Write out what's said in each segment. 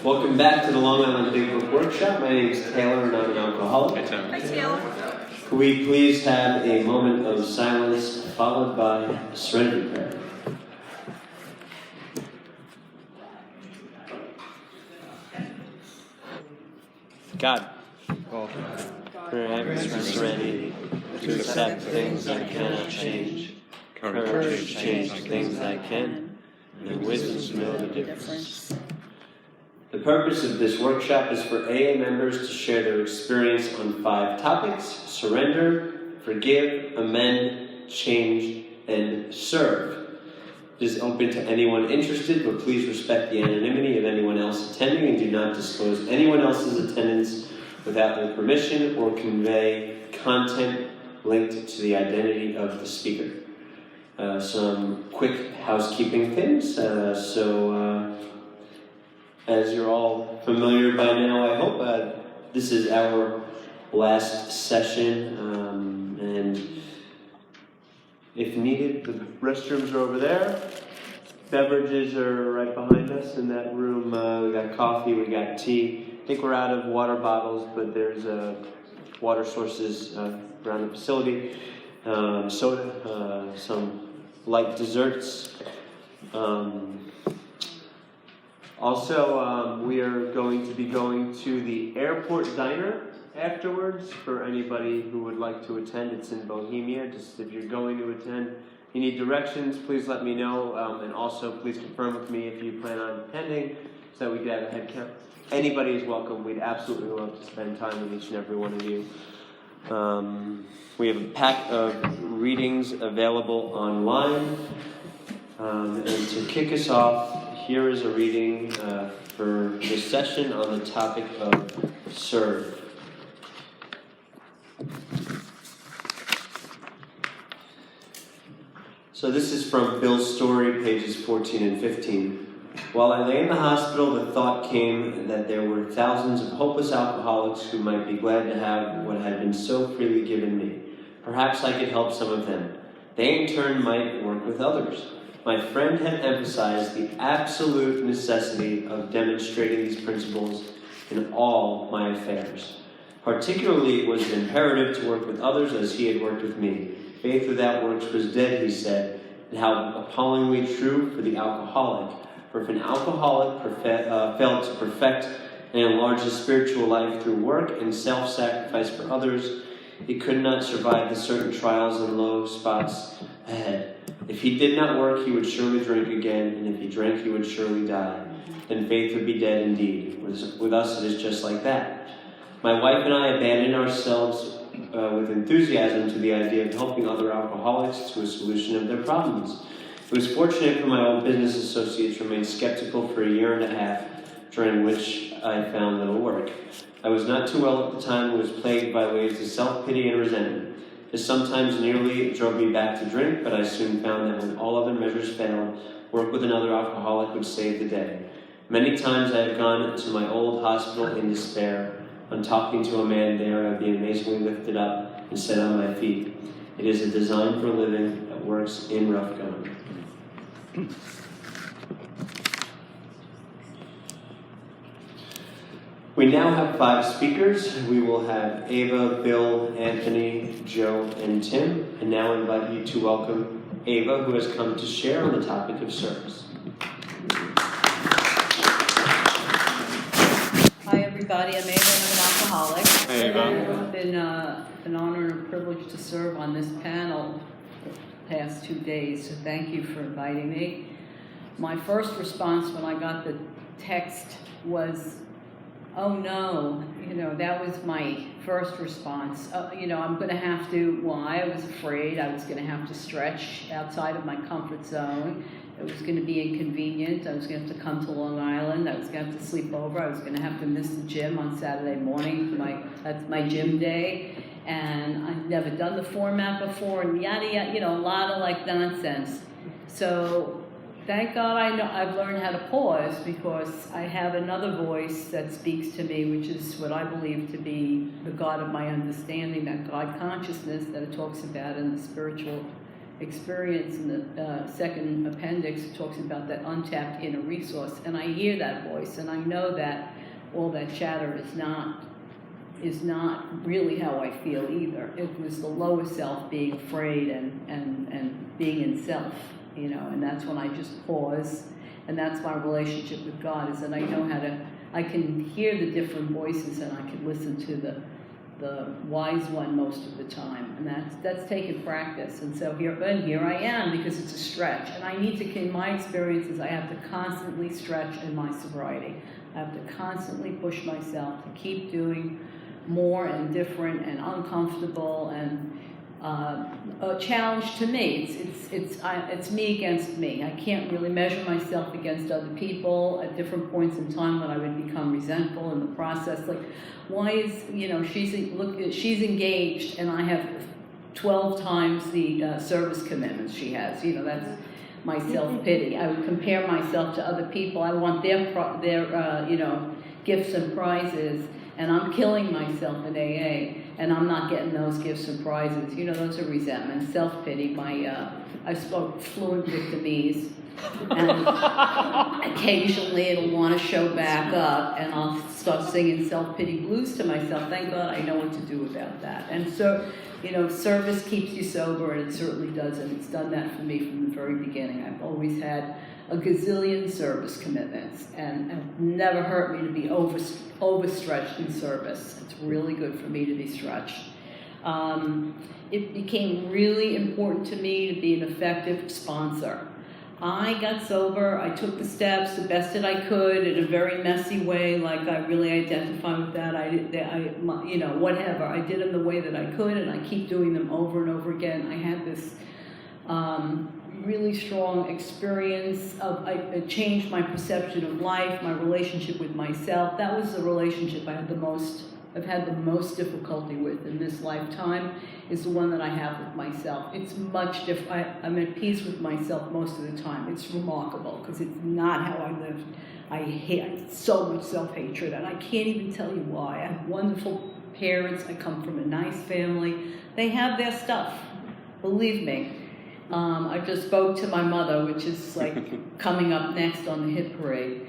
Welcome back to the Long Island Big Book Workshop. My name is Taylor and I'm an alcoholic. Hi, Taylor. Could we please have a moment of silence followed by a serenity prayer? God, grant me serenity to accept things I cannot change, courage to change things I can, and wisdom to know the difference. The purpose of this workshop is for AA members to share their experience on 5 topics: surrender, forgive, amend, change, and serve. It is open to anyone interested, but please respect the anonymity of anyone else attending and do not disclose anyone else's attendance without their permission or convey content linked to the identity of the speaker. Some quick housekeeping things. As you're all familiar by now, I hope, this is our last session, and if needed, the restrooms are over there. Beverages are right behind us in that room. We got coffee, we got tea. I think we're out of water bottles, but there's water sources around the facility. Soda, some light desserts. Also, we are going to be going to the airport diner afterwards for anybody who would like to attend. It's in Bohemia. Just if you're going to attend, you need directions, please let me know. And also, please confirm with me if you plan on attending so that we can have a head count. Anybody is welcome. We'd absolutely love to spend time with each and every one of you. We have a pack of readings available online. And to kick us off, here is a reading for this session on the topic of serve. So this is from Bill's story, pages 14 and 15. While I lay in the hospital, the thought came that there were thousands of hopeless alcoholics who might be glad to have what had been so freely given me. Perhaps I could help some of them. They in turn might work with others. My friend had emphasized the absolute necessity of demonstrating these principles in all my affairs. Particularly, it was an imperative to work with others as he had worked with me. Faith without works was dead, he said, and how appallingly true for the alcoholic. For if an alcoholic failed to perfect and enlarge his spiritual life through work and self-sacrifice for others, he could not survive the certain trials and low spots ahead. If he did not work, he would surely drink again, and if he drank, he would surely die. Then faith would be dead indeed. With us, it is just like that. My wife and I abandoned ourselves with enthusiasm to the idea of helping other alcoholics to a solution of their problems. It was fortunate for my old business associates remained skeptical for a year and a half, during which I found little work. I was not too well at the time and was plagued by waves of self-pity and resentment. This sometimes nearly drove me back to drink, but I soon found that when all other measures failed, work with another alcoholic would save the day. Many times I have gone to my old hospital in despair. On talking to a man there, I'd be amazingly lifted up and set on my feet. It is a design for a living that works in rough going. We now have 5 speakers. We will have Ava, Bill, Anthony, Joe, and Tim. And now I invite you to welcome Ava, who has come to share on the topic of service. Hi, everybody. I'm Ava, and I'm an alcoholic. Hey, Ava. It's been an honor and a privilege to serve on this panel the past 2 days, so thank you for inviting me. My first response when I got the text was, oh no, that was my first response. I'm going to have to, I was afraid I was going to have to stretch outside of my comfort zone. It was going to be inconvenient. I was going to have to come to Long Island. I was going to have to sleep over. I was going to have to miss the gym on Saturday morning. That's my gym day. And I've never done the format before, and yada, yada, a lot of nonsense. So thank God I've learned how to pause, because I have another voice that speaks to me, which is what I believe to be the God of my understanding, that God consciousness that it talks about in the spiritual experience in the second appendix, it talks about that untapped inner resource, and I hear that voice, and I know that all that chatter is not really how I feel either. It was the lower self being afraid and being in self, you know, and that's when I just pause, and that's my relationship with God, is that I know how to, I can hear the different voices, and I can listen to the wise one most of the time, and that's taken practice. And so here I am, because it's a stretch, and I need to, in my experiences, I have to constantly stretch in my sobriety. I have to constantly push myself to keep doing more and different and uncomfortable and a challenge to me. It's me against me. I can't really measure myself against other people. At different points in time when I would become resentful in the process, like, why is, you know, she's engaged and I have 12 times the service commitments she has. You know, that's my self-pity. I would compare myself to other people. I want their you know, gifts and prizes, and I'm killing myself in AA, and I'm not getting those gifts and prizes. You know, those are resentment, self-pity. I spoke fluent Vietnamese, and occasionally it'll want to show back up, and I'll start singing self-pity blues to myself. Thank God I know what to do about that. And so, you know, service keeps you sober, and it certainly does, and it's done that for me from the very beginning. I've always had a gazillion service commitments, and it never hurt me to be overstretched in service. It's really good for me to be stretched. It became really important to me to be an effective sponsor. I got sober, I took the steps the best that I could in a very messy way, like I really identify with that. You know, whatever. I did them the way that I could, and I keep doing them over and over again. I had this really strong experience of, it changed my perception of life, my relationship with myself. That was the relationship I've had the most difficulty with in this lifetime, is the one that I have with myself. It's much different. I'm at peace with myself most of the time. It's remarkable, because it's not how I lived. I hate so much self-hatred, and I can't even tell you why. I have wonderful parents. I come from a nice family. They have their stuff, believe me. I just spoke to my mother, which is like coming up next on the hit parade.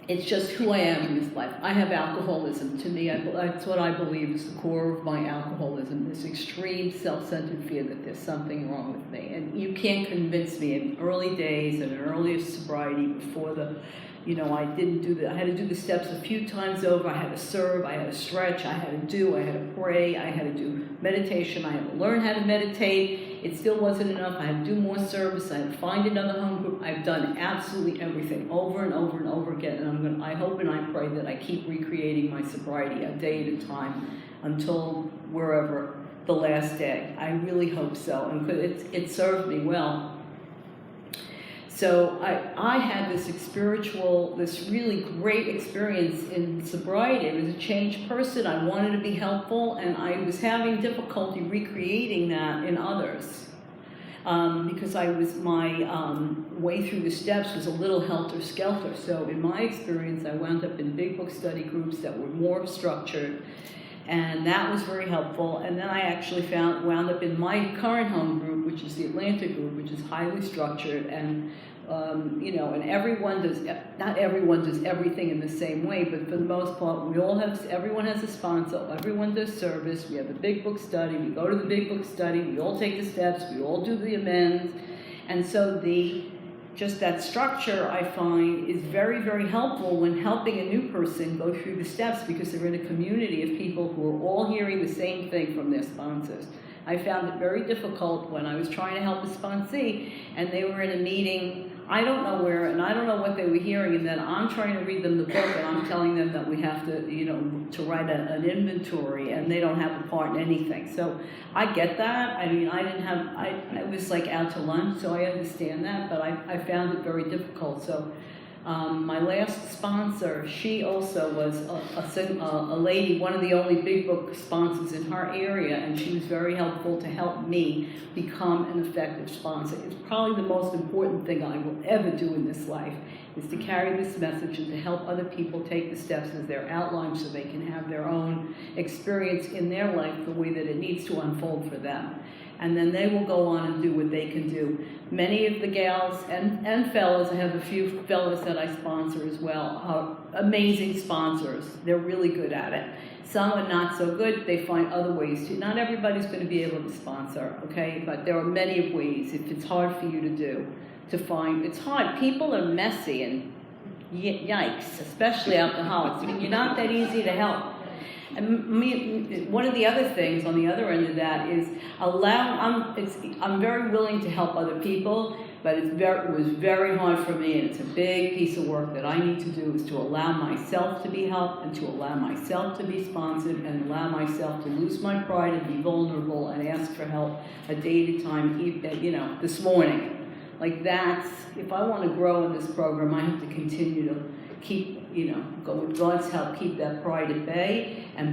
It's just who I am in this life. I have alcoholism. To me, that's what I believe is the core of my alcoholism, this extreme self-centered fear that there's something wrong with me. And you can't convince me in early days and in early sobriety, before the, you know, I had to do the steps a few times over. I had to serve, I had to stretch, I had to pray, I had to do meditation, I had to learn how to meditate. It still wasn't enough. I had to do more service. I had to find another home group. I've done absolutely everything over and over and over again. And I hope and I pray that I keep recreating my sobriety a day at a time until wherever the last day. I really hope so. And it served me well. So I had this really great experience in sobriety. I was a changed person. I wanted to be helpful, and I was having difficulty recreating that in others. Because my way through the steps was a little helter-skelter. So in my experience, I wound up in big book study groups that were more structured, and that was very helpful. And then I actually wound up in my current home group, which is the Atlanta group, which is highly structured, and you know, and not everyone does everything in the same way, but for the most part, everyone has a sponsor, everyone does service, we have a big book study, we go to the big book study, we all take the steps, we all do the amends, and so just that structure, I find, is very, very helpful when helping a new person go through the steps, because they're in a community of people who are all hearing the same thing from their sponsors. I found it very difficult when I was trying to help a sponsee, and they were in a meeting, I don't know where, and I don't know what they were hearing, and then I'm trying to read them the book, and I'm telling them that we have to, you know, to write an inventory, and they don't have a part in anything. So I get that. I mean, I was like out to lunch, so I understand that, but I found it very difficult. So my last sponsor, she also was a lady, one of the only big book sponsors in her area, and she was very helpful to help me become an effective sponsor. It's probably the most important thing I will ever do in this life, is to carry this message and to help other people take the steps as they're outlined, so they can have their own experience in their life the way that it needs to unfold for them. and then they will go on and do what they can do. Many of the gals and fellas, I have a few fellas that I sponsor as well, are amazing sponsors. They're really good at it. Some are not so good, they find other ways to. Not everybody's going to be able to sponsor, okay? But there are many ways, if it's hard for you to do, to find. It's hard. People are messy and yikes, especially alcoholics. I mean, you're not that easy to help. And one of the other things on the other end of that is I'm very willing to help other people, but it was very hard for me, and it's a big piece of work that I need to do, is to allow myself to be helped and to allow myself to be sponsored and allow myself to lose my pride and be vulnerable and ask for help a day at a time, this morning. Like that's, if I want to grow in this program, I have to continue to keep, go with God's help, keep that pride at bay and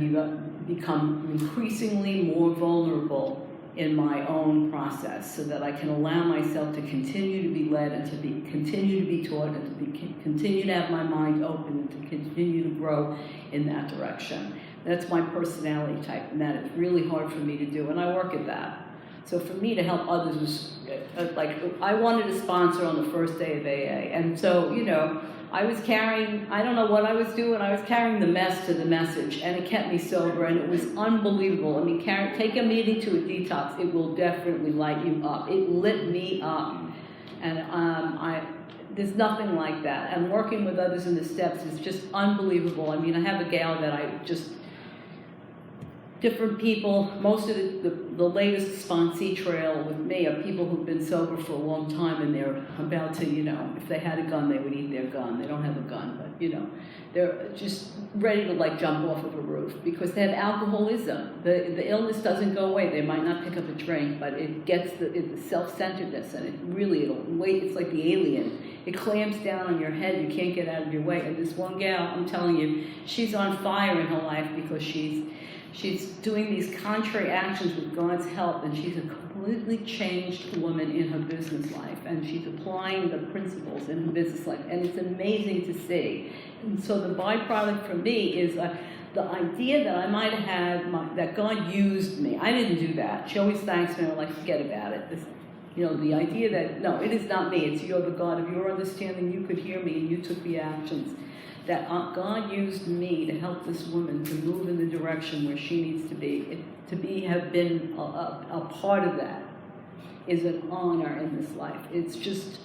become increasingly more vulnerable in my own process so that I can allow myself to continue to be led and to continue to be taught and to continue to have my mind open and to continue to grow in that direction. That's my personality type, and that is really hard for me to do, and I work at that. So for me to help others was, I wanted to sponsor on the first day of AA, and so, I was carrying, I don't know what I was doing, I was carrying the mess to the message, and it kept me sober, and it was unbelievable. I mean, take a meeting to a detox, it will definitely light you up. It lit me up, and there's nothing like that. And working with others in the steps is just unbelievable. I mean, I have a gal that different people, most of the latest sponsee trail with me are people who've been sober for a long time, and they're about to, if they had a gun, they would eat their gun. They don't have a gun, but, they're just ready to, jump off of a roof because they have alcoholism. The illness doesn't go away. They might not pick up a drink, but it gets the self-centeredness, and it's like the alien. It clamps down on your head. You can't get out of your way. And this one gal, I'm telling you, she's on fire in her life because she's doing these contrary actions with God's help, and she's a completely changed woman in her business life, and she's applying the principles in her business life, and it's amazing to see. And so the byproduct for me is the idea that I might have had, that God used me. I didn't do that. She always thanks me, and I'm like, forget about it. The idea that, no, it is not me. It's you're the God of your understanding. You could hear me, and you took the actions. That God used me to help this woman to move in the direction where she needs to be. Have been a part of that is an honor in this life. It's just,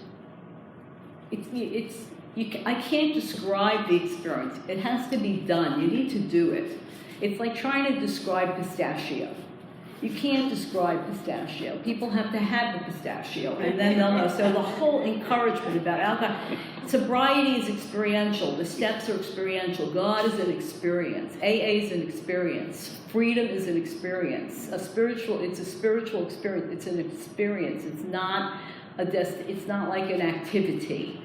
I can't describe the experience. It has to be done. You need to do it. It's like trying to describe pistachio. You can't describe pistachio. People have to have the pistachio, and then they'll know. So the whole encouragement about alcohol, sobriety is experiential. The steps are experiential. God is an experience. AA is an experience. Freedom is an experience. It's a spiritual experience. It's an experience. It's not it's not like an activity.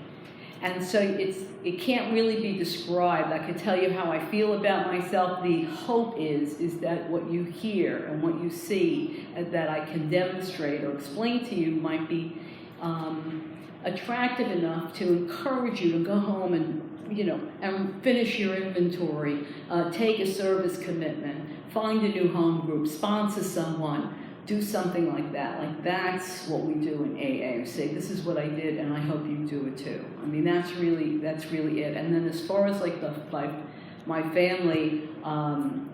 And so it can't really be described. I can tell you how I feel about myself. The hope is that what you hear and what you see that I can demonstrate or explain to you might be attractive enough to encourage you to go home and finish your inventory, take a service commitment, find a new home group, sponsor someone, do something like that. Like that's what we do in AA. We say, this is what I did, and I hope you do it too. I mean, that's really it. And then as far as my family,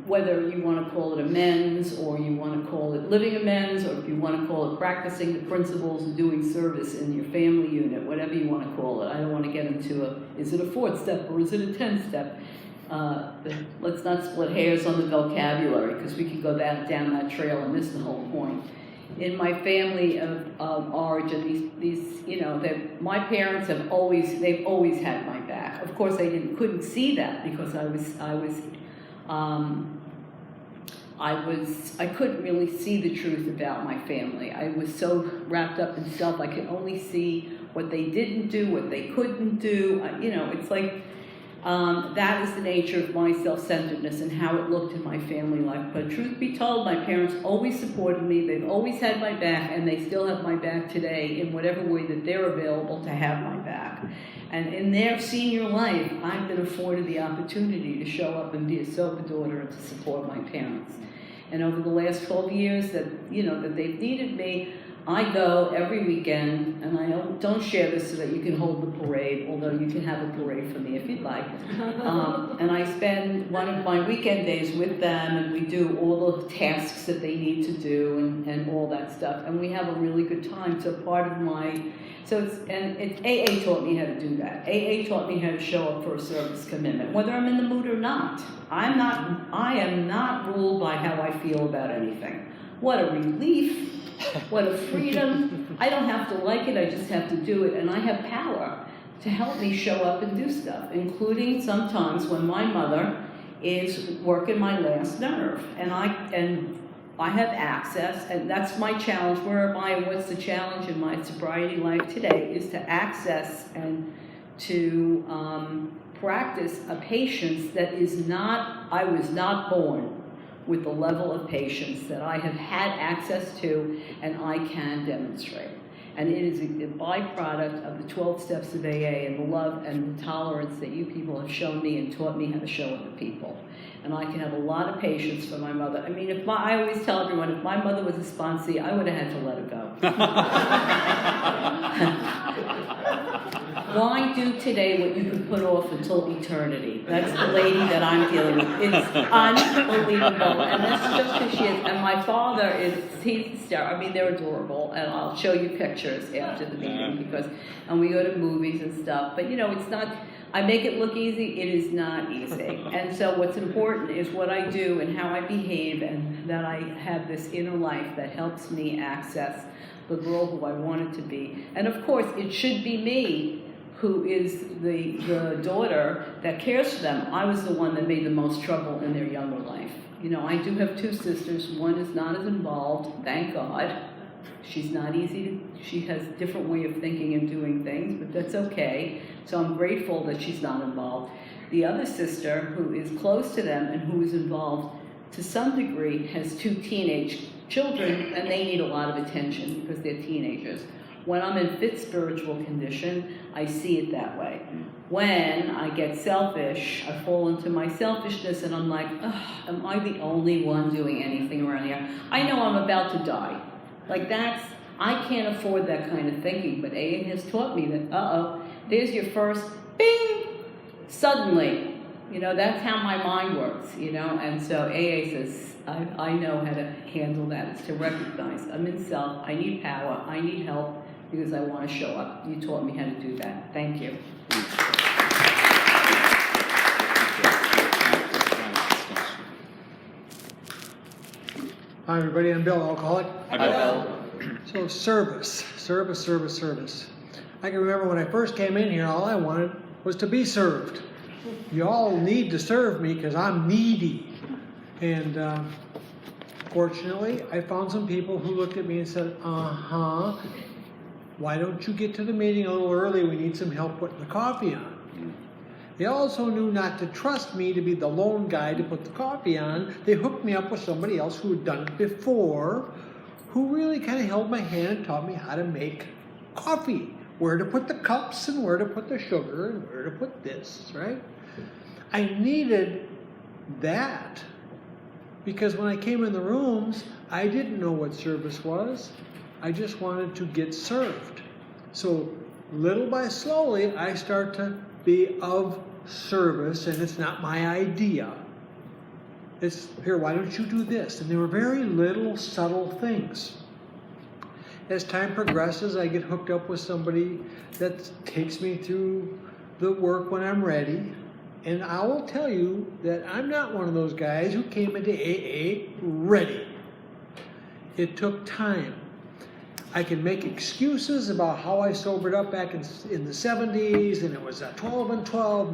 whether you want to call it amends, or you want to call it living amends, or if you want to call it practicing the principles and doing service in your family unit, whatever you want to call it. I don't want to get into is it a 4th step or is it a 10th step? Let's not split hairs on the vocabulary, because we could go down that trail and miss the whole point. In my family of origin, my parents they've always had my back. Of course, I couldn't see that because I couldn't really see the truth about my family. I was so wrapped up in self. I could only see what they didn't do, what they couldn't do. It's like. That is the nature of my self-centeredness and how it looked in my family life. But truth be told, my parents always supported me. They've always had my back, and they still have my back today in whatever way that they're available to have my back. And in their senior life, I've been afforded the opportunity to show up and be a sober daughter and to support my parents. And over the last 12 years that, that they've needed me, I go every weekend, and I don't share this so that you can hold the parade, although you can have a parade for me if you'd like. And I spend one of my weekend days with them, and we do all the tasks that they need to do and all that stuff. And we have a really good time. So part of my, AA taught me how to do that. AA taught me how to show up for a service commitment, whether I'm in the mood or not. I am not ruled by how I feel about anything. What a relief. What a freedom. I don't have to like it, I just have to do it. And I have power to help me show up and do stuff, including sometimes when my mother is working my last nerve. And I have access, and that's my challenge. What's the challenge in my sobriety life today is to access and to practice a patience that I was not born with the level of patience that I have had access to and I can demonstrate. And it is a byproduct of the 12 steps of AA and the love and the tolerance that you people have shown me and taught me how to show other people. And I can have a lot of patience for my mother. I mean, I always tell everyone, if my mother was a sponsee, I would have had to let her go. Why do today what you could put off until eternity? That's the lady that I'm dealing with. It's unbelievable. And that's just because she is. And my father he's hysterical. I mean, they're adorable. And I'll show you pictures after the meeting and we go to movies and stuff. But it's not, I make it look easy. It is not easy. And so what's important is what I do and how I behave, and that I have this inner life that helps me access the girl who I wanted to be. And of course, it should be me who is the daughter that cares for them. I was the one that made the most trouble in their younger life. I do have two sisters. One is not as involved, thank God. She's not she has a different way of thinking and doing things, but that's okay. So I'm grateful that she's not involved. The other sister, who is close to them and who is involved to some degree, has two teenage children, and they need a lot of attention because they're teenagers. When I'm in fit spiritual condition, I see it that way. When I get selfish, I fall into my selfishness and I'm like, am I the only one doing anything around here? I know I'm about to die. I can't afford that kind of thinking, but AA has taught me that, there's your first bing, suddenly. That's how my mind works, and so AA says, I know how to handle that. It's to recognize I'm in self, I need power, I need help, because I want to show up. You taught me how to do that. Thank you. Hi everybody, I'm Bill, alcoholic. Hi Bill. So service. I can remember when I first came in here, all I wanted was to be served. You all need to serve me because I'm needy. And fortunately, I found some people who looked at me and said, why don't you get to the meeting a little early? We need some help putting the coffee on. They also knew not to trust me to be the lone guy to put the coffee on. They hooked me up with somebody else who had done it before, who really kind of held my hand and taught me how to make coffee. Where to put the cups and where to put the sugar and where to put this, right? I needed that because when I came in the rooms, I didn't know what service was. I just wanted to get served. So little by slowly, I start to be of service, and it's not my idea. It's, here, why don't you do this? And there were very little subtle things. As time progresses, I get hooked up with somebody that takes me through the work when I'm ready. And I will tell you that I'm not one of those guys who came into AA ready. It took time. I can make excuses about how I sobered up back in the 70s, and it was a 12 and 12,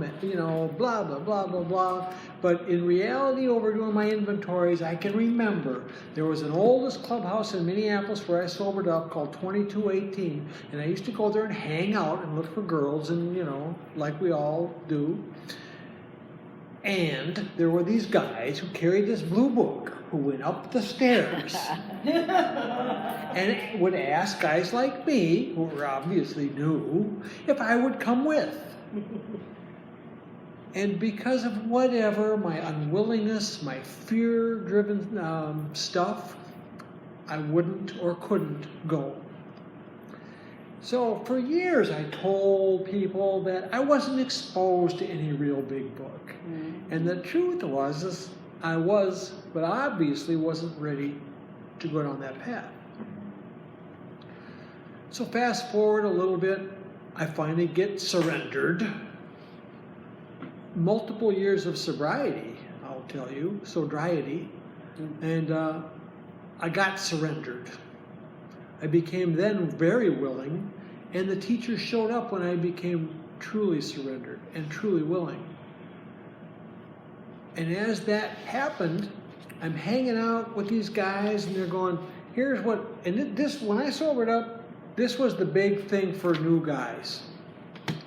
blah, blah, blah, blah, blah. But in reality, over doing my inventories, I can remember there was an oldest clubhouse in Minneapolis where I sobered up called 2218. And I used to go there and hang out and look for girls, and, like we all do. And there were these guys who carried this blue book who went up the stairs and would ask guys like me, who were obviously new, if I would come with. And because of whatever, my unwillingness, my fear-driven stuff, I wouldn't or couldn't go. So for years I told people that I wasn't exposed to any real big book. And the truth was is I was, but obviously wasn't ready to go down that path. So fast forward a little bit, I finally get surrendered. Multiple years of sobriety, I'll tell you, sobriety, and I got surrendered. I became then very willing, and the teacher showed up when I became truly surrendered and truly willing. And as that happened, I'm hanging out with these guys, and they're going, here's what, and this, when I sobered up, this was the big thing for new guys.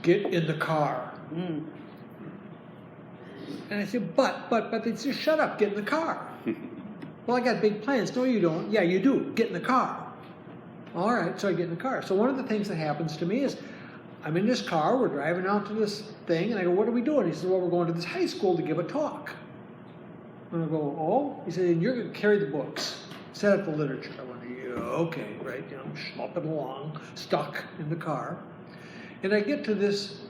Get in the car. And I said, but they said, shut up, get in the car. Well, I got big plans. No, you don't. Yeah, you do. Get in the car. All right, so I get in the car. So one of the things that happens to me is I'm in this car, we're driving out to this thing, and I go, what are we doing? He says, well, we're going to this high school to give a talk. And I go, oh? He said, and you're going to carry the books, set up the literature. I went, yeah, okay, right, you know, schlepping along, stuck in the car. And I get to this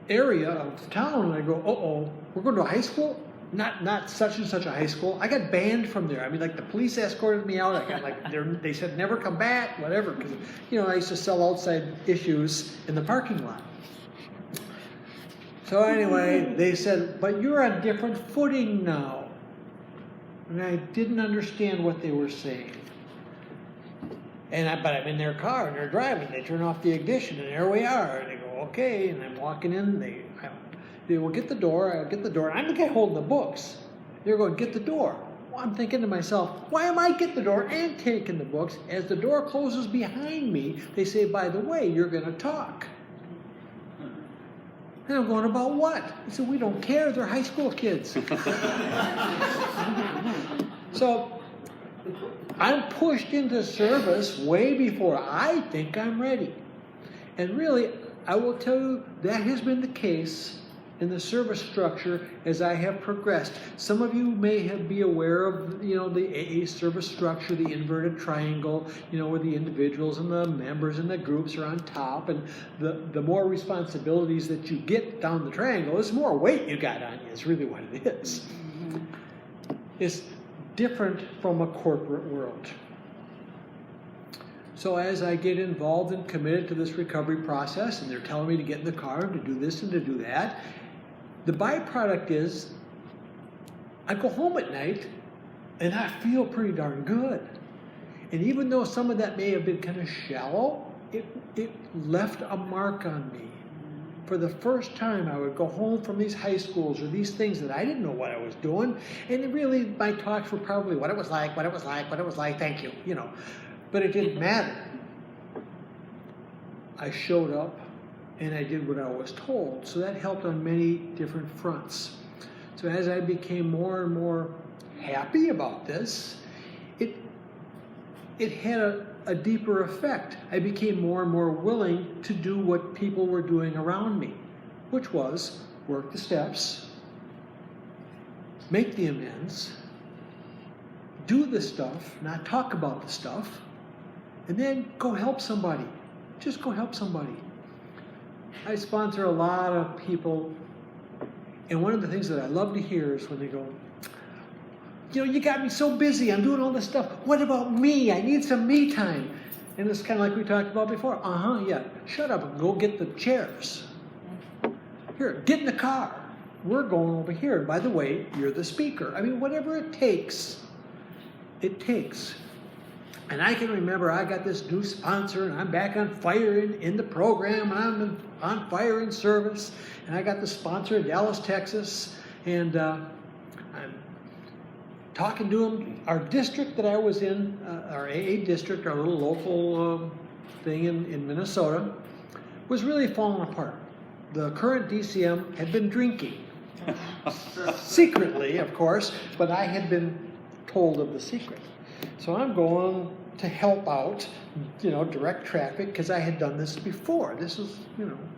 area of town, and I go, uh-oh, we're going to a high school? Not such and such a high school. I got banned from there. I mean, like the police escorted me out. I got like they said never come back, whatever. Because I used to sell outside issues in the parking lot. So anyway, they said, but you're on different footing now. And I didn't understand what they were saying. But I'm in their car and they're driving. They turn off the ignition and there we are. And they go, okay. And I'm walking in. They will get the door. I'll get the door. And I'm the guy holding the books. They're going, get the door. Well, I'm thinking to myself, why am I getting the door and taking the books? As the door closes behind me, they say, by the way, you're going to talk. And I'm going, about what? They said, we don't care. They're high school kids. So I'm pushed into service way before I think I'm ready. And really, I will tell you, that has been the case in the service structure as I have progressed. Some of you may be aware of, the AA service structure, the inverted triangle, where the individuals and the members and the groups are on top, and the more responsibilities that you get down the triangle, the more weight you got on you, is really what it is. It's different from a corporate world. So as I get involved and committed to this recovery process, and they're telling me to get in the car and to do this and to do that, the byproduct is I go home at night and I feel pretty darn good. And even though some of that may have been kind of shallow, it left a mark on me. For the first time, I would go home from these high schools or these things that I didn't know what I was doing. And really, my talks were probably what it was like, thank you, But it didn't matter. I showed up and I did what I was told. So that helped on many different fronts. So as I became more and more happy about this, it had a deeper effect. I became more and more willing to do what people were doing around me, which was work the steps, make the amends, do the stuff, not talk about the stuff, and then go help somebody. Just go help somebody. I sponsor a lot of people, and one of the things that I love to hear is when they go, you got me so busy, I'm doing all this stuff. What about me? I need some me time. And it's kind of like we talked about before. Yeah. Shut up and go get the chairs. Here, get in the car. We're going over here. And by the way, you're the speaker. I mean, whatever it takes, it takes. And I can remember I got this new sponsor, and I'm back on fire in the program, and I'm on fire in service. And I got the sponsor in Dallas, Texas, and I'm talking to him. Our district that I was in, our AA district, our little local thing in Minnesota, was really falling apart. The current DCM had been drinking. Secretly, of course, but I had been told of the secret. So I'm going to help out, direct traffic, because I had done this before. This was,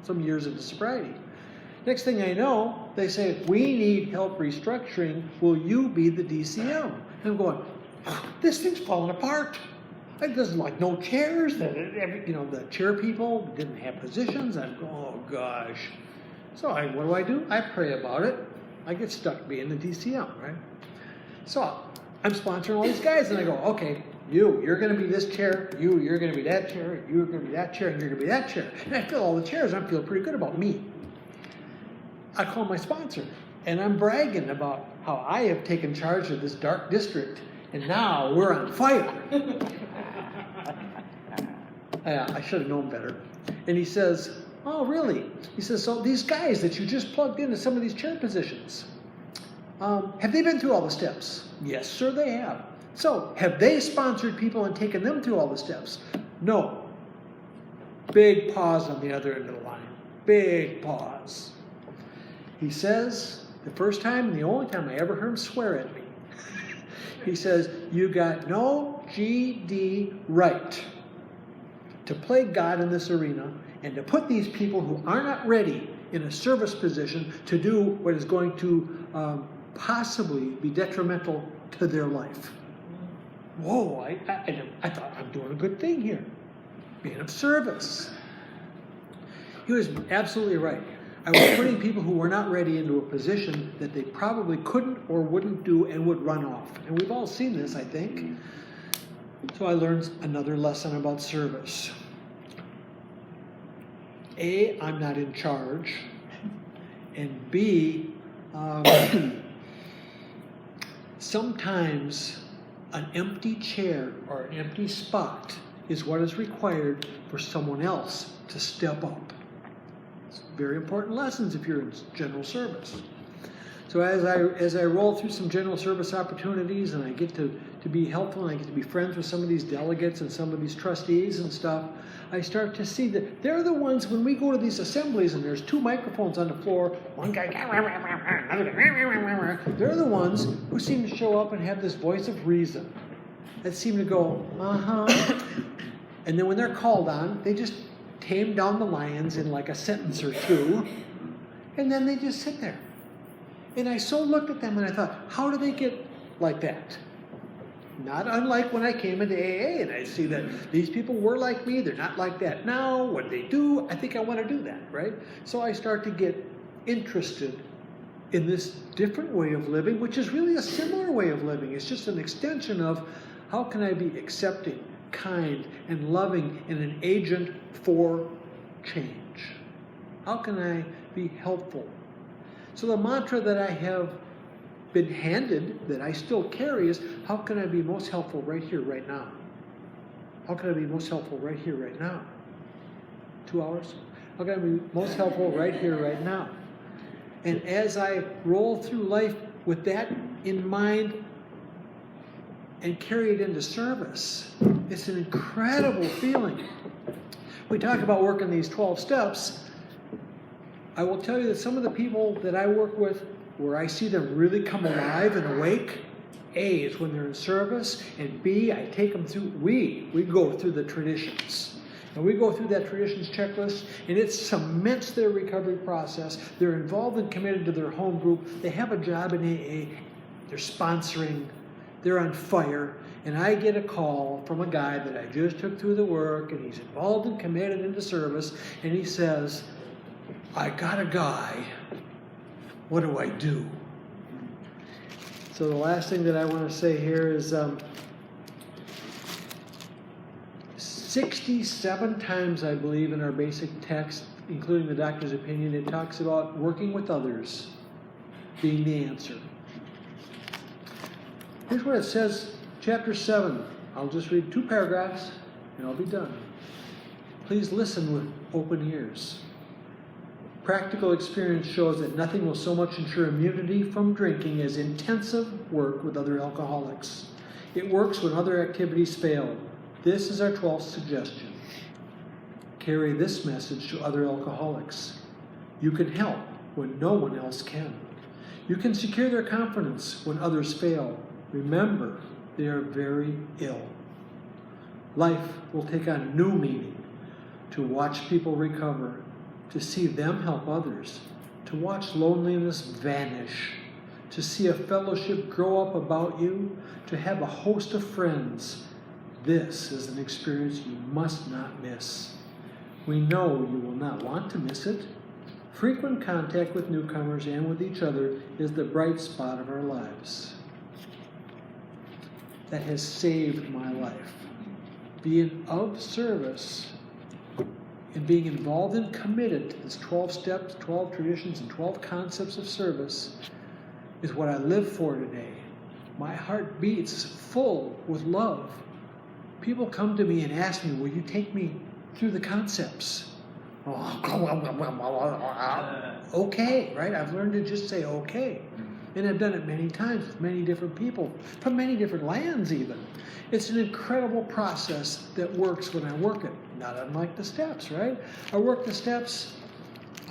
some years into sobriety. Next thing I know, they say, we need help restructuring. Will you be the DCM? And I'm going, this thing's falling apart. There's like no chairs. The chair people didn't have positions. I'm going, oh gosh. So what do? I pray about it. I get stuck being the DCM, right? So I'm sponsoring all these guys, and I go, okay, you're going to be this chair. You're going to be that chair. You're going to be that chair, and you're going to be that chair. And I fill all the chairs, and I'm feeling pretty good about me. I call my sponsor, and I'm bragging about how I have taken charge of this dark district, and now we're on fire. I should have known better. And he says, oh, really? He says, so these guys that you just plugged into some of these chair positions, have they been through all the steps? Yes, sir, they have. So, have they sponsored people and taken them through all the steps? No. Big pause on the other end of the line. Big pause. He says, the first time and the only time I ever heard him swear at me, he says, you got no GD right to play God in this arena and to put these people who are not ready in a service position to do what is going to possibly be detrimental to their life. Whoa, I thought I'm doing a good thing here, being of service. He was absolutely right. I was putting people who were not ready into a position that they probably couldn't or wouldn't do and would run off. And we've all seen this, I think. So I learned another lesson about service. A, I'm not in charge. And B, sometimes an empty chair or an empty spot is what is required for someone else to step up. It's very important lessons if you're in general service. So as I roll through some general service opportunities and I get to be helpful and I get to be friends with some of these delegates and some of these trustees and stuff, I start to see that they're the ones, when we go to these assemblies and there's 2 microphones on the floor, one guy, they're the ones who seem to show up and have this voice of reason that seem to go, uh-huh. And then when they're called on, they just tame down the lions in like a sentence or 2, and then they just sit there. And I so looked at them and I thought, how do they get like that? Not unlike when I came into AA and I see that these people were like me, they're not like that now. What they do, I think I want to do that, right? So I start to get interested in this different way of living, which is really a similar way of living. It's just an extension of how can I be accepting, kind, and loving, and an agent for change? How can I be helpful? So the mantra that I have been handed, that I still carry, is how can I be most helpful right here, right now? How can I be most helpful right here, right now? 2 hours? How can I be most helpful right here, right now? And as I roll through life with that in mind and carry it into service, it's an incredible feeling. We talk about working these 12 steps. I will tell you that some of the people that I work with, where I see them really come alive and awake, A, is when they're in service, and B, I take them through, we go through the traditions. And we go through that traditions checklist, and it cements their recovery process. They're involved and committed to their home group. They have a job in AA. They're sponsoring. They're on fire. And I get a call from a guy that I just took through the work, and he's involved and committed into service, and he says, I got a guy. What do I do? So the last thing that I want to say here is 67 times, I believe, in our basic text, including the doctor's opinion, it talks about working with others being the answer. Here's what it says, chapter 7. I'll just read 2 paragraphs and I'll be done. Please listen with open ears. Practical experience shows that nothing will so much ensure immunity from drinking as intensive work with other alcoholics. It works when other activities fail. This is our 12th suggestion. Carry this message to other alcoholics. You can help when no one else can. You can secure their confidence when others fail. Remember, they are very ill. Life will take on new meaning to watch people recover, to see them help others, to watch loneliness vanish, to see a fellowship grow up about you, to have a host of friends. This is an experience you must not miss. We know you will not want to miss it. Frequent contact with newcomers and with each other is the bright spot of our lives. That has saved my life. Being of service and being involved and committed to this 12 steps, 12 traditions, and 12 concepts of service is what I live for today. My heart beats full with love. People come to me and ask me, will you take me through the concepts? Okay, right? I've learned to just say okay. And I've done it many times with many different people, from many different lands even. It's an incredible process that works when I work it. Not unlike the steps, right? I work the steps,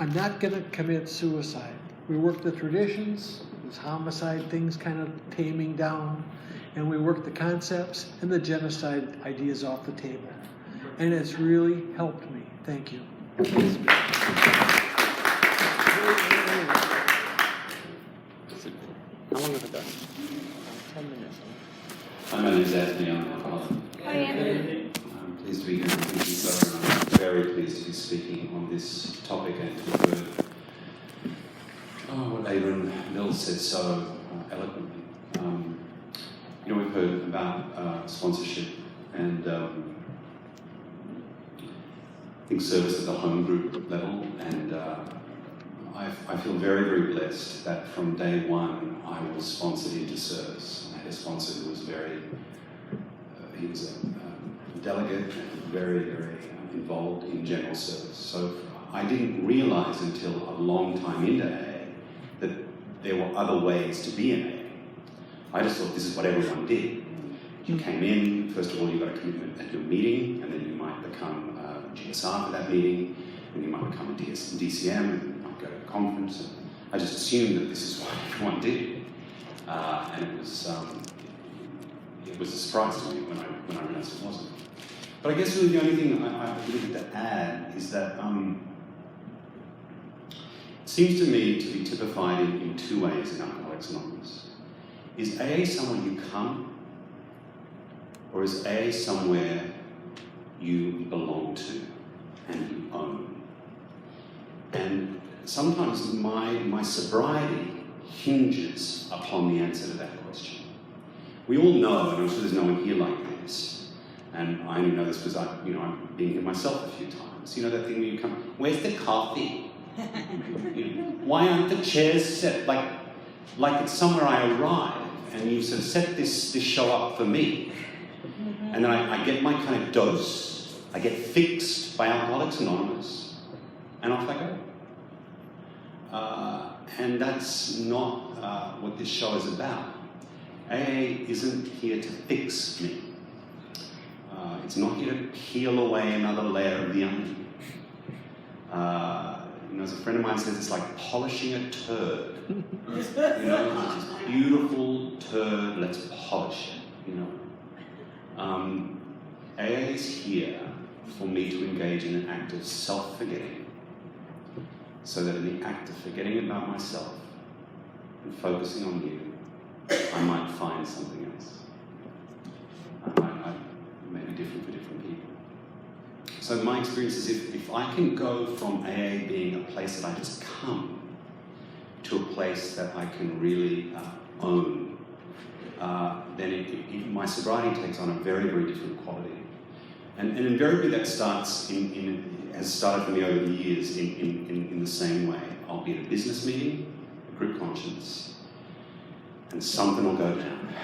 I'm not gonna commit suicide. We work the traditions, this homicide things kind of taming down, and we work the concepts, and the genocide ideas off the table. And it's really helped me. Thank you. How long have it done? 10 minutes. My name is Anthony. I'm an alcoholic. Hi, Anthony. I'm pleased to be here. Thank you, sir. I'm very pleased to be speaking on this topic and to have heard what Ava L said so eloquently. We've heard about sponsorship and I think service at the home group level, and I feel very, very blessed that from day one I was sponsored into service. I had a sponsor who was he was a delegate and very, very involved in general service. So I didn't realize until a long time into AA that there were other ways to be in AA. I just thought this is what everyone did. You came in, first of all you got a commitment at your meeting, and then you might become a GSR for that meeting, and you might become a DCM, and you might go to a conference. And I just assumed that this is what everyone did. And it was a surprise to me when I realized it wasn't. But I guess really the only thing I really get to add is that it seems to me to be typified in two ways in Alcoholics Anonymous. Is AA somewhere you come, or is AA somewhere you belong to and you own? And sometimes my sobriety hinges upon the answer to that question. We all know, and I'm sure there's no one here like this, and I only know this because I've been here myself a few times. You know that thing where you come, where's the coffee? Why aren't the chairs set like it's somewhere I arrive, and you sort of set this show up for me. And then I get my kind of dose, I get fixed by Alcoholics Anonymous, and off I go. And that's not what this show is about. AA isn't here to fix me. It's not here to peel away another layer of the onion. As a friend of mine says, it's like polishing a turd. This beautiful turd, let's polish it, AA is here for me to engage in an act of self-forgetting, so that in the act of forgetting about myself and focusing on you, I might find something else. It may be different for different people. So my experience is if I can go from AA being a place that I just come to a place that I can really own, then my sobriety takes on a very, very different quality. And invariably that has started for me over the years in the same way. I'll be at a business meeting, a group conscience, and something will go down.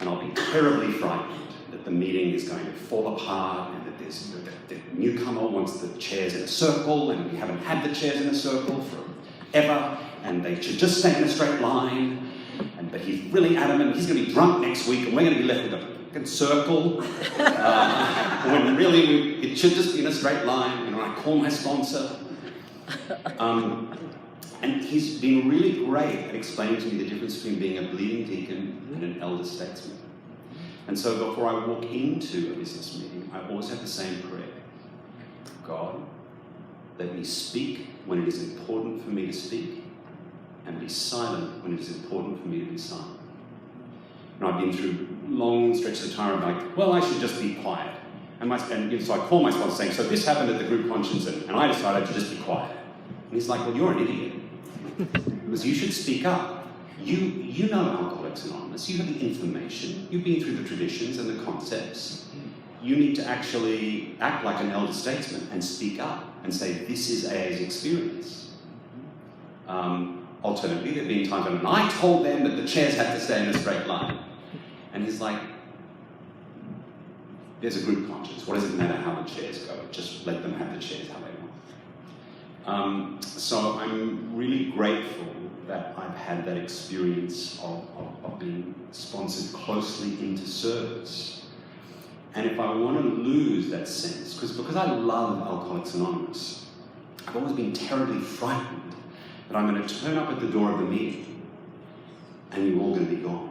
And I'll be terribly frightened that the meeting is going to fall apart, and that the newcomer wants the chairs in a circle, and we haven't had the chairs in a circle forever, and they should just stay in a straight line. But he's really adamant he's going to be drunk next week, and we're going to be left with a fucking circle. When really it should just be in a straight line. And I call my sponsor. And he's been really great at explaining to me the difference between being a bleeding deacon and an elder statesman. And so before I walk into a business meeting, I always have the same prayer. God, let me speak when it is important for me to speak, and be silent when it is important for me to be silent. And I've been through long stretches of time where I'm like, well, I should just be quiet. So I call my sponsor saying, so this happened at the group conscience, and I decided to just be quiet. And he's like, well, you're an idiot. Because you should speak up. You know Alcoholics Anonymous, you have the information, you've been through the traditions and the concepts. You need to actually act like an elder statesman and speak up and say, this is AA's experience. Alternatively, there have been times when I told them that the chairs had to stay in a straight line. And he's like, there's a group conscience. What does it matter how the chairs go? Just let them have the chairs how they want. So I'm really grateful that I've had that experience of being sponsored closely into service. And if I want to lose that sense, because I love Alcoholics Anonymous, I've always been terribly frightened that I'm going to turn up at the door of the meeting and you're all going to be gone.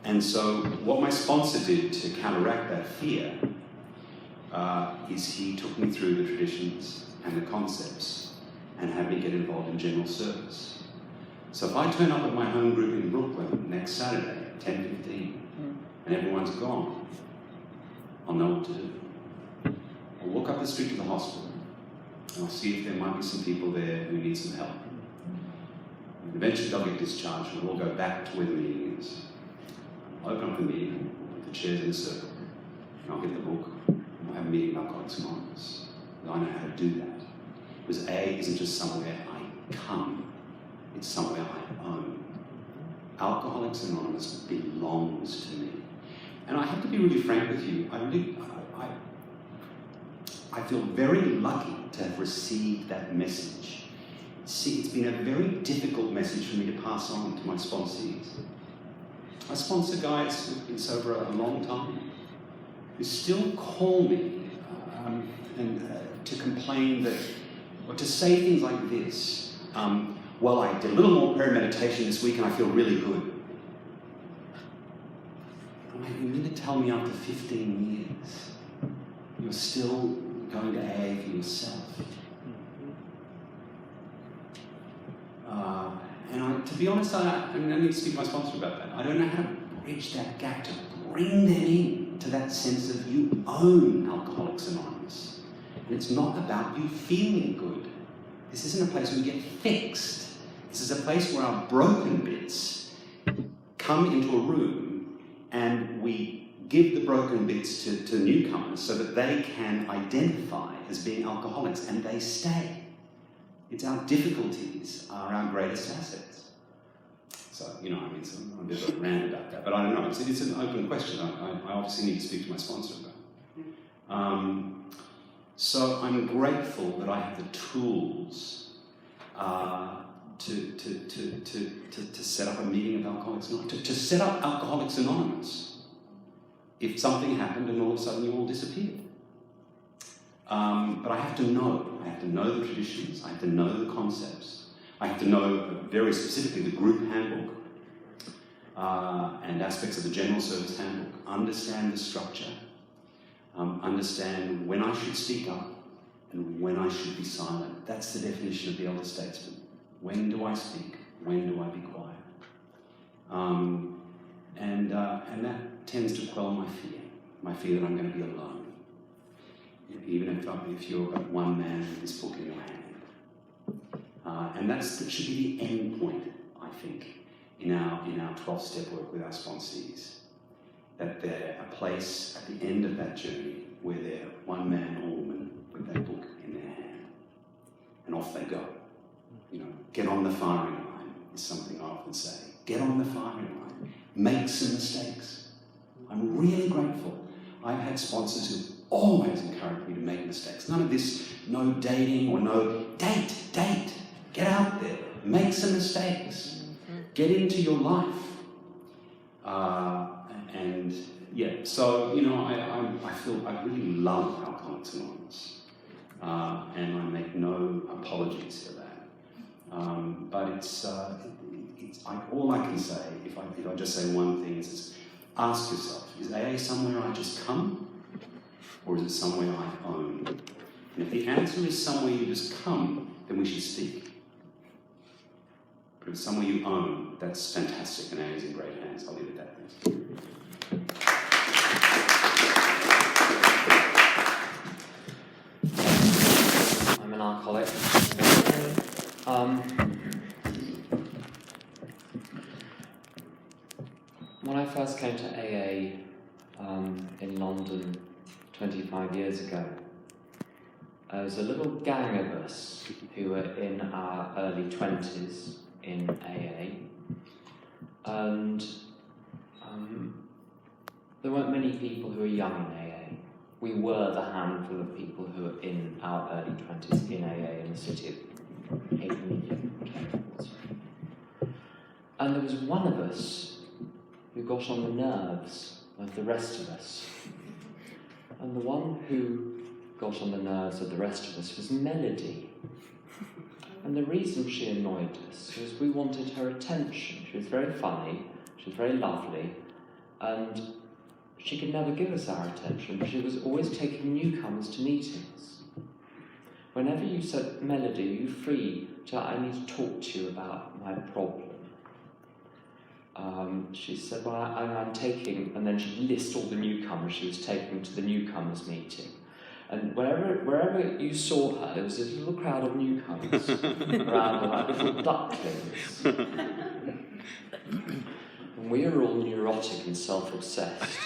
And so what my sponsor did to counteract that fear is he took me through the traditions and the concepts and had me get involved in general service. So if I turn up at my home group in Brooklyn next Saturday, 10:15, and everyone's gone, I'll know what to do. I'll walk up the street to the hospital and I'll see if there might be some people there who need some help. And eventually they'll get discharged and we'll go back to where the meeting is. I'll open up the meeting, the chairs in a circle, and I'll get the book, and we'll have a meeting about Alcoholics Anonymous. And I know how to do that. Because AA isn't just somewhere I come, it's somewhere I own. Alcoholics Anonymous belongs to me. And I have to be really frank with you, I feel very lucky to have received that message. See, it's been a very difficult message for me to pass on to my sponsees. I sponsor guys who've been sober a long time, who still call me to complain that, or to say things like this, well, I did a little more prayer meditation this week and I feel really good. I'm like, you mean to tell me after 15 years, you're still going to AA for yourself? To be honest, I need to speak to my sponsor about that. I don't know how to bridge that gap, to bring them in to that sense of you own Alcoholics Anonymous. And it's not about you feeling good. This isn't a place where we get fixed. This is a place where our broken bits come into a room and we give the broken bits to newcomers so that they can identify as being alcoholics and they stay. It's our difficulties are our greatest assets. So, I'm a bit of a rant about that, but I don't know, it's an open question. I obviously need to speak to my sponsor about it. So I'm grateful that I have the tools to set up a meeting of Alcoholics Anonymous, to set up Alcoholics Anonymous if something happened and all of a sudden you all disappeared. But I have to know the traditions, I have to know the concepts, I have to know very specifically the group handbook and aspects of the general service handbook, understand the structure, understand when I should speak up and when I should be silent. That's the definition of the elder statesman. When do I speak? When do I be quiet? And that tends to quell my fear that I'm going to be alone. Even if you're one man with this book in your hand. And that should be the end point, I think, in our 12-step work with our sponsees. That they're a place at the end of that journey where they're one man or woman with that book in their hand. And off they go. Get on the firing line is something I often say. Get on the firing line. Make some mistakes. I'm really grateful. I've had sponsors who always encouraged me to make mistakes. None of this, no dating or no date. Get out there. Make some mistakes. Get into your life. So, I really love Alcoholics Anonymous. And I make no apologies for that. But it's all I can say, if I just say one thing, is ask yourself, is AA somewhere I just come? Or is it somewhere I own? And if the answer is somewhere you just come, then we should speak. But if it's somewhere you own, that's fantastic, and AA is in great hands. I'll leave it at that. Thanks. I'm an alcoholic. When I first came to AA in London 25 years ago, there was a little gang of us who were in our early 20s in AA, and there weren't many people who were young in AA. We were the handful of people who were in our early 20s in AA in the city of Hauppauge. And there was one of us who got on the nerves of the rest of us. And the one who got on the nerves of the rest of us was Melody. And the reason she annoyed us was we wanted her attention. She was very funny, she was very lovely, and she could never give us our attention. She was always taking newcomers to meetings. Whenever you said, Melody, are you free I need to talk to you about my problem? She said, well, I'm taking, and then she'd list all the newcomers she was taking to the newcomers meeting. And wherever you saw her, there was this little crowd of newcomers around her, like little ducklings. And we were all neurotic and self-obsessed.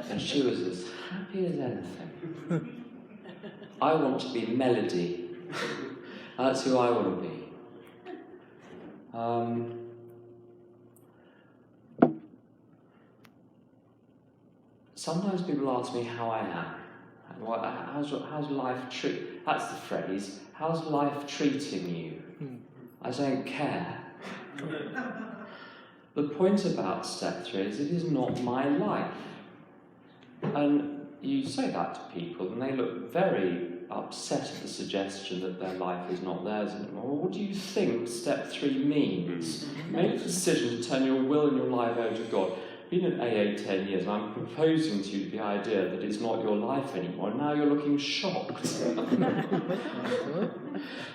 And she was as happy as anything. I want to be Melody. That's who I want to be. Sometimes people ask me how I am. How's life that's the phrase. How's life treating you? I don't care. The point about step 3 is it is not my life. And you say that to people and they look very upset at the suggestion that their life is not theirs anymore. Well, what do you think step 3 means? Make a decision to turn your will and your life over to God. I've been in AA 10 years and I'm proposing to you the idea that it's not your life anymore, and now you're looking shocked.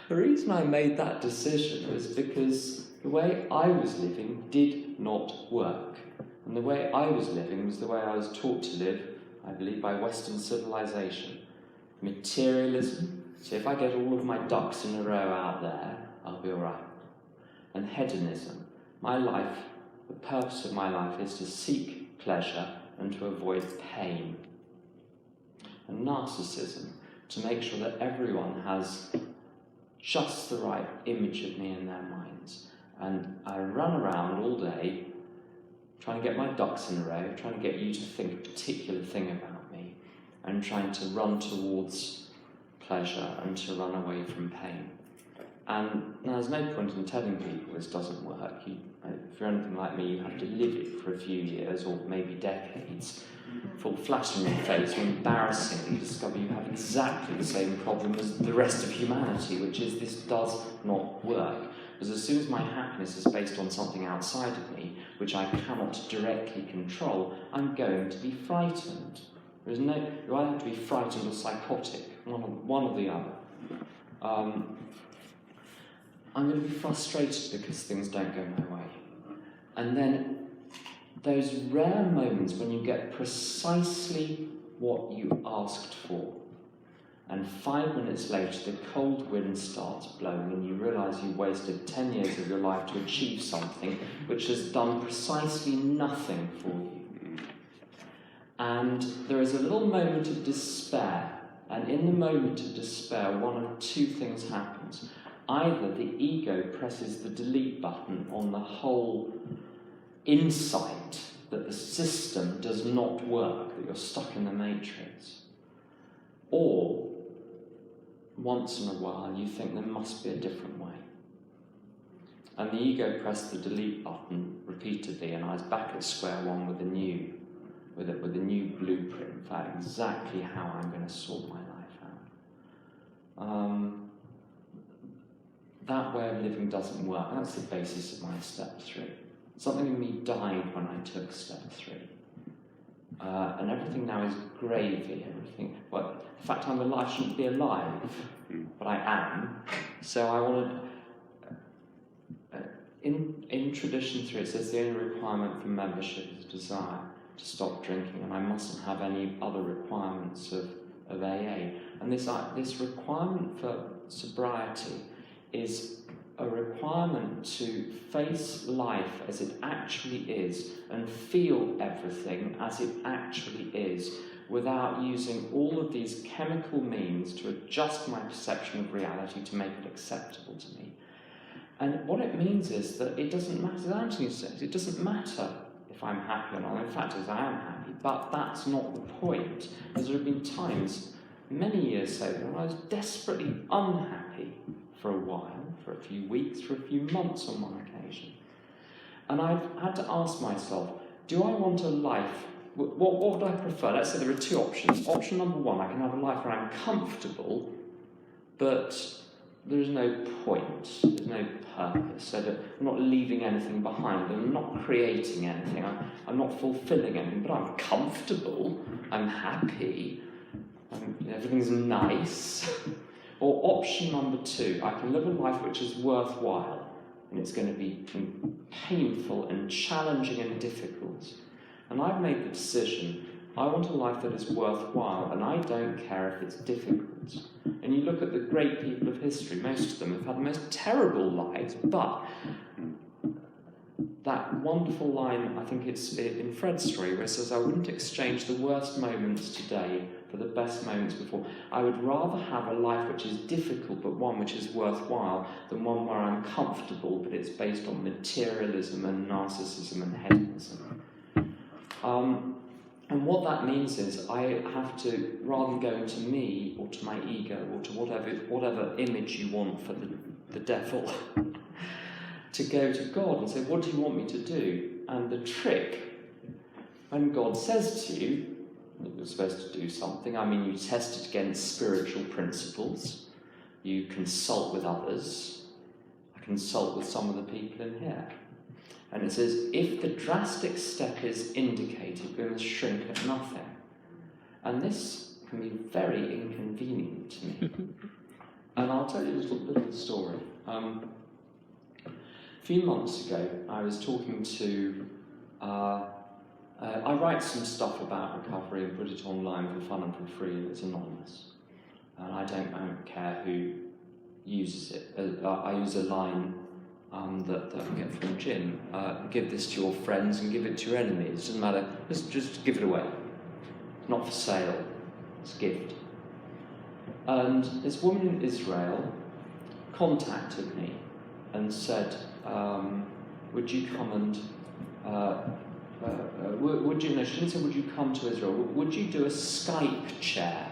The reason I made that decision was because the way I was living did not work. And the way I was living was the way I was taught to live, I believe, by Western civilization. Materialism, so if I get all of my ducks in a row out there, I'll be alright. And hedonism, my life, the purpose of my life is to seek pleasure and to avoid pain. And narcissism, to make sure that everyone has just the right image of me in their minds. And I run around all day trying to get my ducks in a row, trying to get you to think a particular thing about me, and trying to run towards pleasure and to run away from pain. And now there's no point in telling people this doesn't work. If you're anything like me, you have to live it for a few years or maybe decades, fall flat on your face, or embarrassingly discover you have exactly the same problem as the rest of humanity, which is this does not work. Because as soon as my happiness is based on something outside of me, which I cannot directly control, I'm going to be frightened. Do I have to be frightened or psychotic? One or the other. I'm going to be frustrated because things don't go my way. And then those rare moments when you get precisely what you asked for, and 5 minutes later the cold wind starts blowing and you realise you wasted 10 years of your life to achieve something which has done precisely nothing for you. And there is a little moment of despair, and in the moment of despair, one of two things happens. Either the ego presses the delete button on the whole insight that the system does not work, that you're stuck in the matrix, or once in a while you think there must be a different way. And the ego pressed the delete button repeatedly, and I was back at square one with a new blueprint for exactly how I'm going to sort my life out. That way of living doesn't work. That's the basis of my step 3. Something in me died when I took step 3. and everything now is gravy. Everything. Well, in fact, I shouldn't be alive, but I am. So I wanted. In tradition 3, it says the only requirement for membership is desire to stop drinking, and I mustn't have any other requirements of AA. And this requirement for sobriety is a requirement to face life as it actually is and feel everything as it actually is, without using all of these chemical means to adjust my perception of reality to make it acceptable to me. And what it means is that it doesn't matter, as Anthony says, it doesn't matter if I'm happy or not. In fact, as I am happy, but that's not the point. As there have been times, many years later, when I was desperately unhappy for a while, for a few weeks, for a few months on one occasion. And I've had to ask myself, do I want a life, what would I prefer? Let's say there are 2 options. Option number 1, I can have a life where I'm comfortable, but there is no point, there's no purpose, so that I'm not leaving anything behind, I'm not creating anything, I'm not fulfilling anything, but I'm comfortable, I'm happy, everything's nice. Or option number 2, I can live a life which is worthwhile, and it's going to be painful and challenging and difficult. And I've made the decision, I want a life that is worthwhile, and I don't care if it's difficult. And you look at the great people of history, most of them have had the most terrible lives, but that wonderful line, I think it's in Fred's story, where it says, I wouldn't exchange the worst moments today for the best moments before. I would rather have a life which is difficult, but one which is worthwhile, than one where I'm comfortable, but it's based on materialism and narcissism and hedonism. And what that means is I have to, rather than going to me or to my ego or to whatever image you want for the devil, to go to God and say, what do you want me to do? And the trick, when God says to you, you're supposed to do something, I mean, you test it against spiritual principles, you consult with others, I consult with some of the people in here. And it says, if the drastic step is indicated, we must shrink at nothing. And this can be very inconvenient to me. And I'll tell you a little story. A few months ago, I was talking to... I write some stuff about recovery and put it online for fun and for free, and it's anonymous. And I don't care who uses it. I use a line that I get from Jim. Give this to your friends and give it to your enemies. It doesn't matter, just give it away. It's not for sale, it's a gift. And this woman in Israel contacted me and said, would you come and, would you, no, she didn't say would you come to Israel, would you do a Skype chair?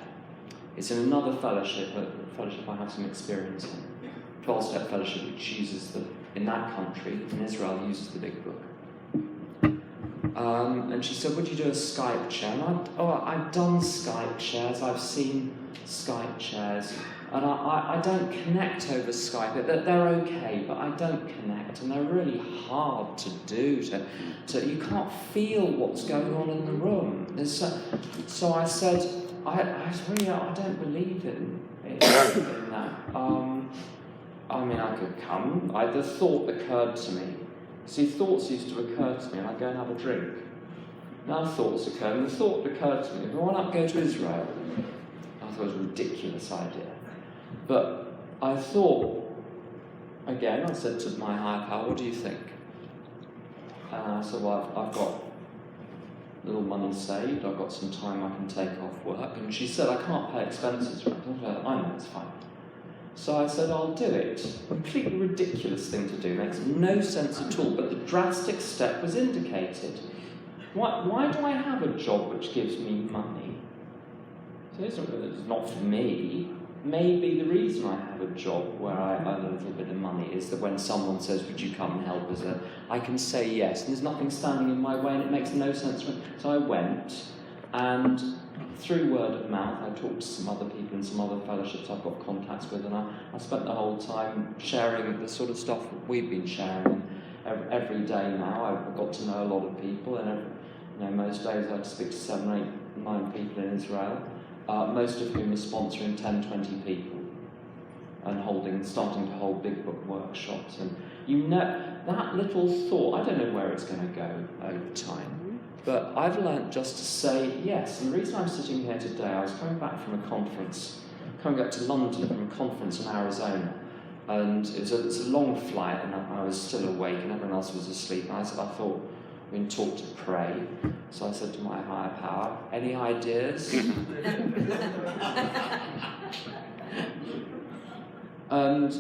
It's in another fellowship, a fellowship I have some experience in. 12-step fellowship, which uses in that country, in Israel, uses the big book. And she said, would you do a Skype chair? And I've done Skype chairs, I've seen Skype chairs, and I don't connect over Skype. They're okay, but I don't connect, and they're really hard to do. You can't feel what's going on in the room. So I said, I don't believe in that. I mean, I could come. The thought occurred to me. See, thoughts used to occur to me, and I'd go and have a drink. Now thoughts occur, and the thought occurred to me, why not go to Israel? I thought it was a ridiculous idea. But I thought, again, I said to my higher power, what do you think? And I said, well, I've got a little money saved, I've got some time I can take off work. And she said, I can't pay expenses, right? I know, it's fine. So I said, I'll do it. Completely ridiculous thing to do, makes no sense at all, but the drastic step was indicated. Why do I have a job which gives me money? So it's not for me. Maybe the reason I have a job where I earn a little bit of money is that when someone says, would you come and help us, I can say yes, and there's nothing standing in my way, and it makes no sense. So I went, and through word of mouth, I talked to some other people in some other fellowships I've got contacts with, and I spent the whole time sharing the sort of stuff we've been sharing. Every day now, I've got to know a lot of people, and most days I had to speak to 7, 8, 9 people in Israel, most of whom are sponsoring 10, 20 people and starting to hold big book workshops. And that little thought, I don't know where it's going to go over time, but I've learnt just to say yes. And the reason I'm sitting here today, I was coming back from a conference, coming back to London from a conference in Arizona, and it's a long flight, and I was still awake, and everyone else was asleep. And I thought, we're being taught to pray. So I said to my higher power, any ideas? And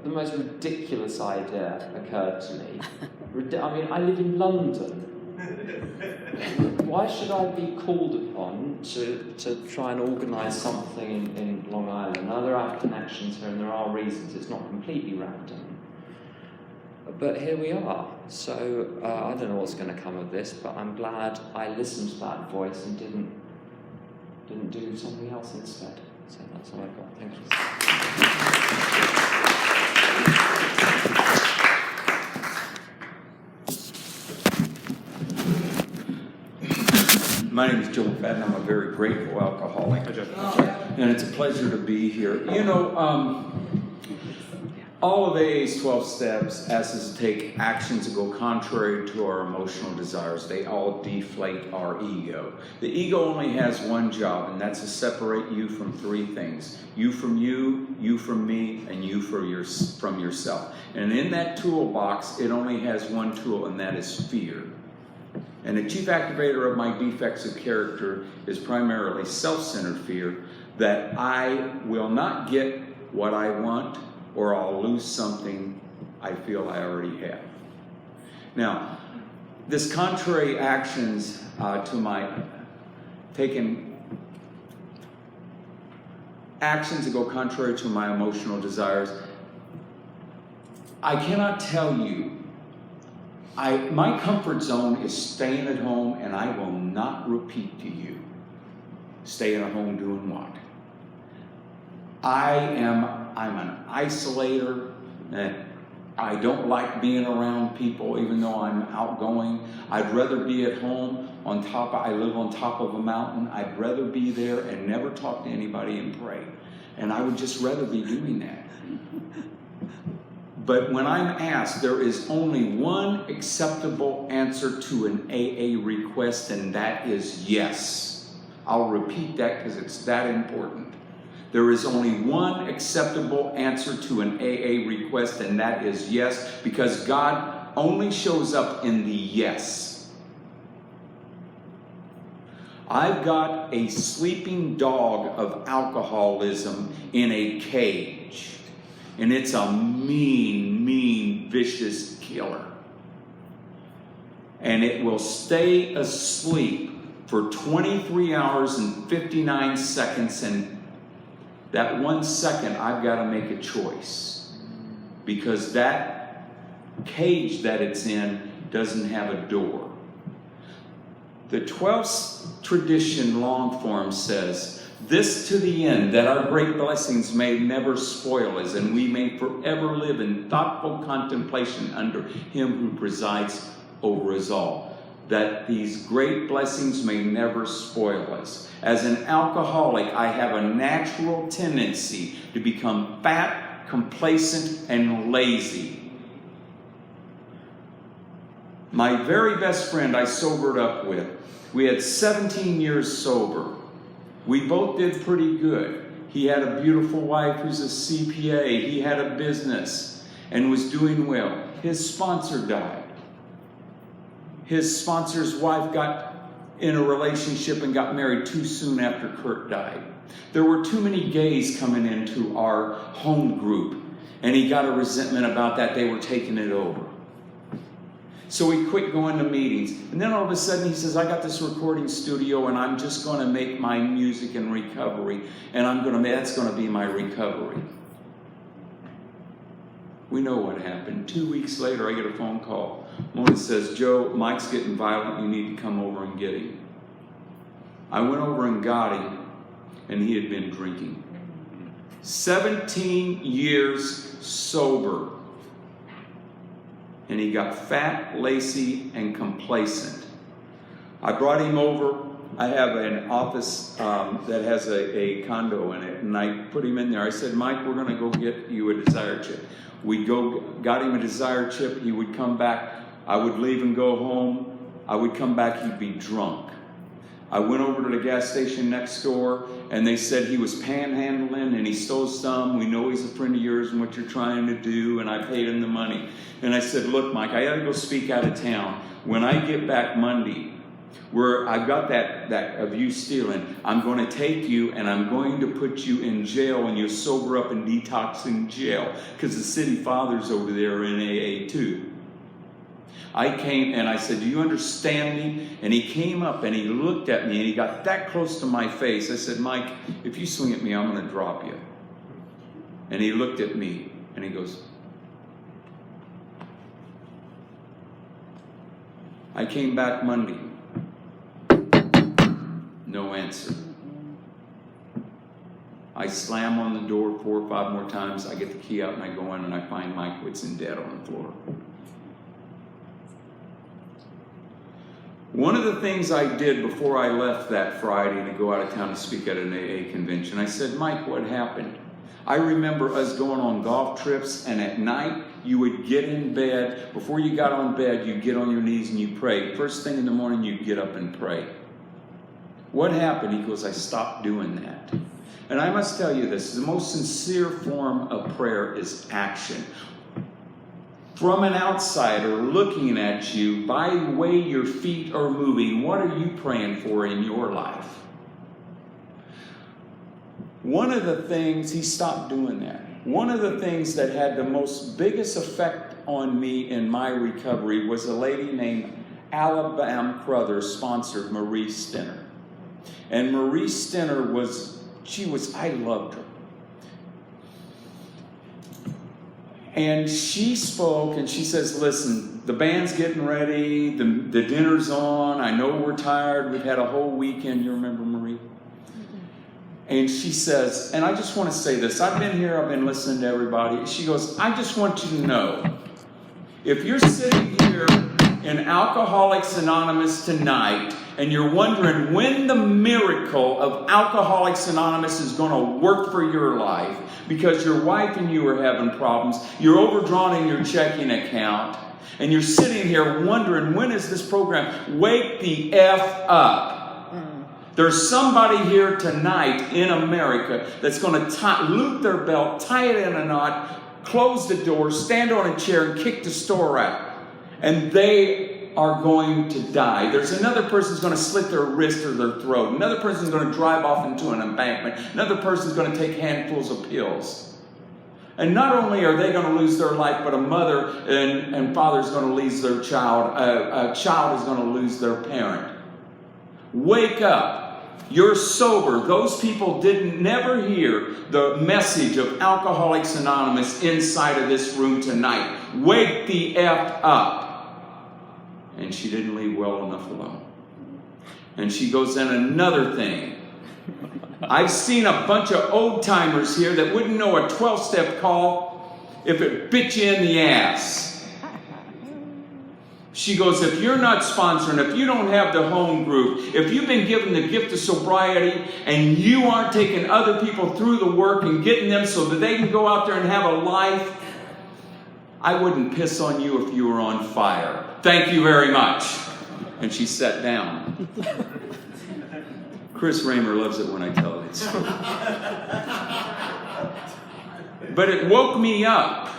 the most ridiculous idea occurred to me. I mean, I live in London. Why should I be called upon to try and organise something in Long Island? Now, there are connections here and there are reasons. It's not completely random. But here we are. So I don't know what's going to come of this, but I'm glad I listened to that voice and didn't do something else instead. So that's all I've got. Thank you. My name is Joe McFadden. I'm a very grateful alcoholic. And it's a pleasure to be here. You know, all of AA's 12 steps asks us to take actions that go contrary to our emotional desires. They all deflate our ego. The ego only has one job, and that's to separate you from 3 things. You from me, and you from yourself. And in that toolbox, it only has one tool, and that is fear. And the chief activator of my defects of character is primarily self-centered fear, that I will not get what I want, or I'll lose something I feel I already have. Now, this contrary actions taking actions that go contrary to my emotional desires, I cannot tell you. My comfort zone is staying at home, and I will not repeat to you, staying at home doing what? I'm an isolator. I don't like being around people, even though I'm outgoing. I'd rather be at home I live on top of a mountain. I'd rather be there and never talk to anybody and pray. And I would just rather be doing that. But when I'm asked, there is only one acceptable answer to an AA request, and that is yes. I'll repeat that because it's that important. There is only one acceptable answer to an AA request, and that is yes, because God only shows up in the yes. I've got a sleeping dog of alcoholism in a cage. And it's a mean, vicious killer. And it will stay asleep for 23 hours and 59 seconds. And that 1 second, I've got to make a choice. Because that cage that it's in doesn't have a door. The 12th tradition long form says, this to the end, that our great blessings may never spoil us, and we may forever live in thoughtful contemplation under Him who presides over us all. That these great blessings may never spoil us. As an alcoholic, I have a natural tendency to become fat, complacent, and lazy. My very best friend I sobered up with, we had 17 years sober. We both did pretty good. He had a beautiful wife who's a CPA. He had a business and was doing well. His sponsor died. His sponsor's wife got in a relationship and got married too soon after Kurt died. There were too many gays coming into our home group, and he got a resentment about that. They were taking it over. So he quit going to meetings. And then all of a sudden he says, I got this recording studio and I'm just going to make my music in recovery. And that's going to be my recovery. We know what happened. 2 weeks later, I get a phone call. Mona says, Joe, Mike's getting violent. You need to come over and get him. I went over and got him, and he had been drinking. 17 years sober. And he got fat, lazy, and complacent. I brought him over. I have an office that has a condo in it, and I put him in there. I said, Mike, we're going to go get you a Desire chip. We'd go, got him a Desire chip. He would come back. I would leave and go home. I would come back. He'd be drunk. I went over to the gas station next door, and they said he was panhandling and he stole some. We know he's a friend of yours and what you're trying to do, and I paid him the money. And I said, look, Mike, I got to go speak out of town. When I get back Monday, where I've got that of you stealing, I'm going to take you and I'm going to put you in jail, and you'll sober up and detox in jail, because the city fathers over there are in AA too. I came and I said, do you understand me? And he came up and he looked at me and he got that close to my face. I said, Mike, if you swing at me, I'm going to drop you. And he looked at me and he goes, I came back Monday. No answer. I slam on the door 4 or 5 more times. I get the key out and I go in and I find Mike Whitson dead on the floor. One of the things I did before I left that Friday to go out of town to speak at an AA convention, I said, Mike, what happened? I remember us going on golf trips, and at night you would get in bed. Before you got on bed, you'd get on your knees and you pray. First thing in the morning, you'd get up and pray. What happened? He goes, I stopped doing that. And I must tell you this, the most sincere form of prayer is action. From an outsider looking at you, by the way your feet are moving, what are you praying for in your life? One of the things, he stopped doing that. One of the things that had the most biggest effect on me in my recovery was a lady named Alabama Crothers sponsored Marie Stinner. And Marie Stinner I loved her. And she spoke and she says, listen, the band's getting ready, the dinner's on, I know we're tired, we've had a whole weekend. You remember Marie? And she says, and I just want to say this, I've been here, I've been listening to everybody. She goes, I just want you to know, if you're sitting here in Alcoholics Anonymous tonight and you're wondering when the miracle of Alcoholics Anonymous is going to work for your life because your wife and you are having problems, you're overdrawn in your checking account, and you're sitting here wondering when is this program, wake the F up. There's somebody here tonight in America that's going to loop their belt, tie it in a knot, close the door, stand on a chair and kick the store out. And they are going to die. There's another person who's going to slit their wrist or their throat. Another person is going to drive off into an embankment. Another person is going to take handfuls of pills. And not only are they going to lose their life, but a mother and father is going to lose their child. A child is going to lose their parent. Wake up. You're sober. Those people never hear the message of Alcoholics Anonymous inside of this room tonight. Wake the F up. And she didn't leave well enough alone. And she goes in another thing. I've seen a bunch of old-timers here that wouldn't know a 12-step call if it bit you in the ass. She goes, if you're not sponsoring, if you don't have the home group, if you've been given the gift of sobriety and you aren't taking other people through the work and getting them so that they can go out there and have a life, I wouldn't piss on you if you were on fire. Thank you very much. And she sat down. Chris Raymer loves it when I tell it story. But it woke me up.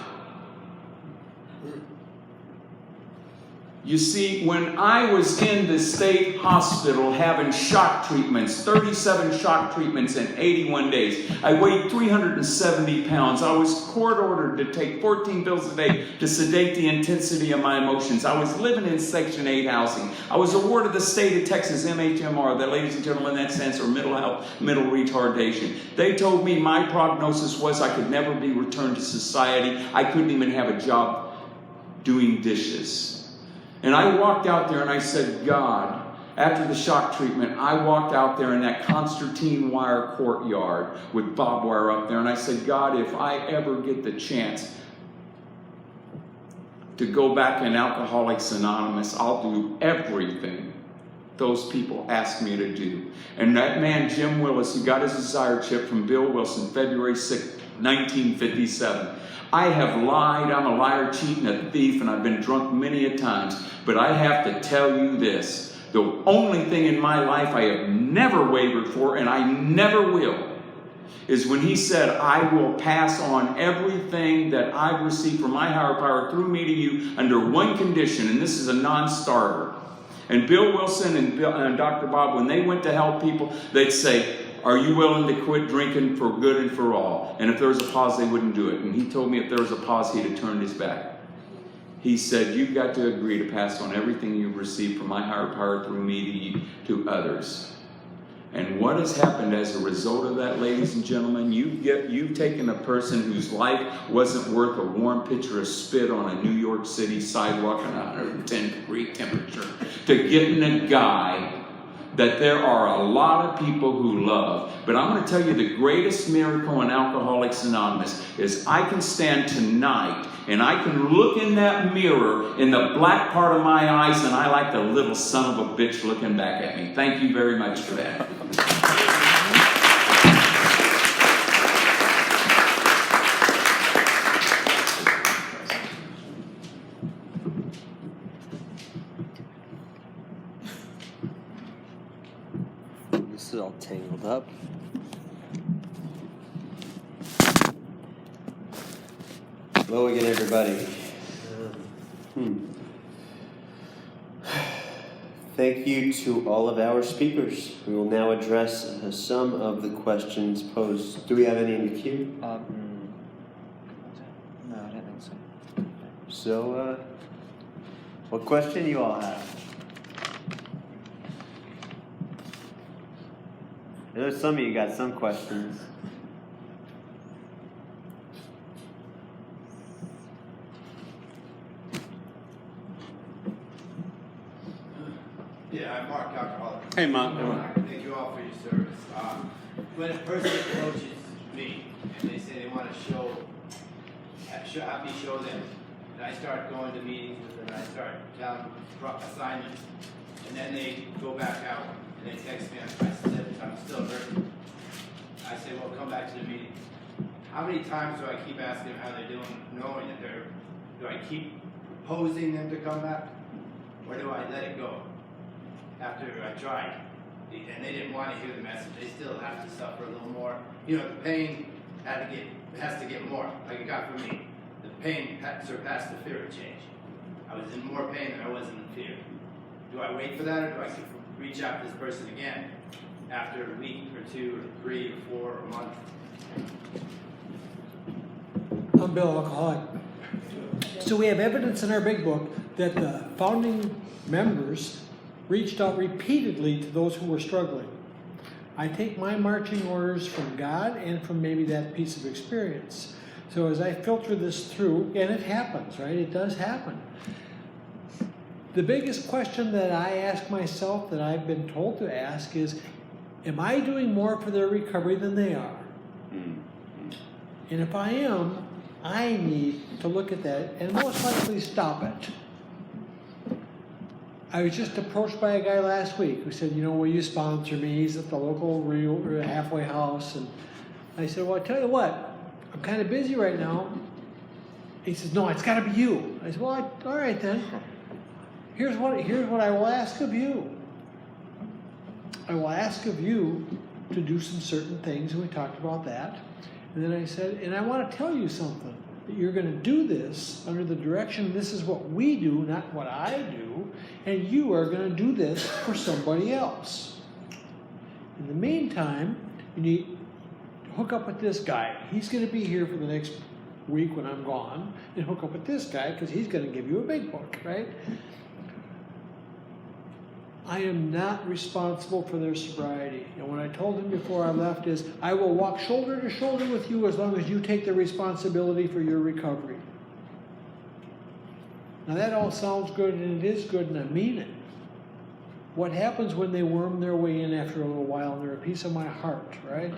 You see, when I was in the state hospital having shock treatments, 37 shock treatments in 81 days, I weighed 370 pounds. I was court-ordered to take 14 pills a day to sedate the intensity of my emotions. I was living in Section 8 housing. I was awarded the state of Texas MHMR, that, ladies and gentlemen, that stands for mental health, mental retardation. They told me my prognosis was I could never be returned to society. I couldn't even have a job doing dishes. And I walked out there and I said, God, after the shock treatment, I walked out there in that concertina wire courtyard with barbed wire up there. And I said, God, if I ever get the chance to go back in Alcoholics Anonymous, I'll do everything those people ask me to do. And that man, Jim Willis, who got his desire chip from Bill Wilson, February 6, 1957. I have lied, I'm a liar, cheat, and a thief, and I've been drunk many a times. But I have to tell you this, the only thing in my life I have never wavered for, and I never will, is when he said, I will pass on everything that I've received from my higher power through me to you under one condition, and this is a non-starter. And Bill Wilson and Dr. Bob, when they went to help people, they'd say, are you willing to quit drinking for good and for all? And if there was a pause, they wouldn't do it. And he told me if there was a pause, he'd have turned his back. He said, you've got to agree to pass on everything you've received from my higher power through me to others. And what has happened as a result of that, ladies and gentlemen, you've taken a person whose life wasn't worth a warm pitcher of spit on a New York City sidewalk in a 110-degree temperature to getting a guy that there are a lot of people who love. But I'm going to tell you the greatest miracle in Alcoholics Anonymous is I can stand tonight and I can look in that mirror in the black part of my eyes and I like the little son of a bitch looking back at me. Thank you very much for that. This is all tangled up. Hello again, everybody. Thank you to all of our speakers. We will now address some of the questions posed. Do we have any in the queue? No, I don't think so. So, what question you all have? There's some of you got some questions. Yeah, I'm Mark, alcoholic. Hey, Mark. Thank you all for your service. When a person approaches me and they say they want to have me show them, and I start going to meetings with them, and I start telling them assignments, and then they go back out and they text me, I'm still hurting. I say, well, come back to the meeting. How many times do I keep asking them how they're doing, knowing that do I keep proposing them to come back, or do I let it go? After I tried, and they didn't want to hear the message, they still have to suffer a little more. You know, the pain has to get more, like it got for me. The pain surpassed the fear of change. I was in more pain than I was in fear. Do I wait for that, or do I reach out to this person again after a week or 2 or 3 or 4 or a month? I'm Bill, alcoholic. So we have evidence in our big book that the founding members reached out repeatedly to those who were struggling. I take my marching orders from God and from maybe that piece of experience. So as I filter this through, and it happens, right? It does happen. The biggest question that I ask myself, that I've been told to ask, is, am I doing more for their recovery than they are? And if I am, I need to look at that and most likely stop it. I was just approached by a guy last week who said, you know, will you sponsor me? He's at the local halfway house. And I said, well, I tell you what, I'm kind of busy right now. He says, no, it's got to be you. I said, well, all right then. Here's what I will ask of you. I will ask of you to do some certain things, and we talked about that. And then I said, and I want to tell you something, that you're going to do this under the direction, this is what we do, not what I do, and you are going to do this for somebody else. In the meantime, you need to hook up with this guy. He's going to be here for the next week when I'm gone, and hook up with this guy because he's going to give you a big book, right? I am not responsible for their sobriety. And what I told him before I left is, I will walk shoulder to shoulder with you as long as you take the responsibility for your recovery. Now that all sounds good, and it is good, and I mean it. What happens when they worm their way in after a little while, and they're a piece of my heart, right?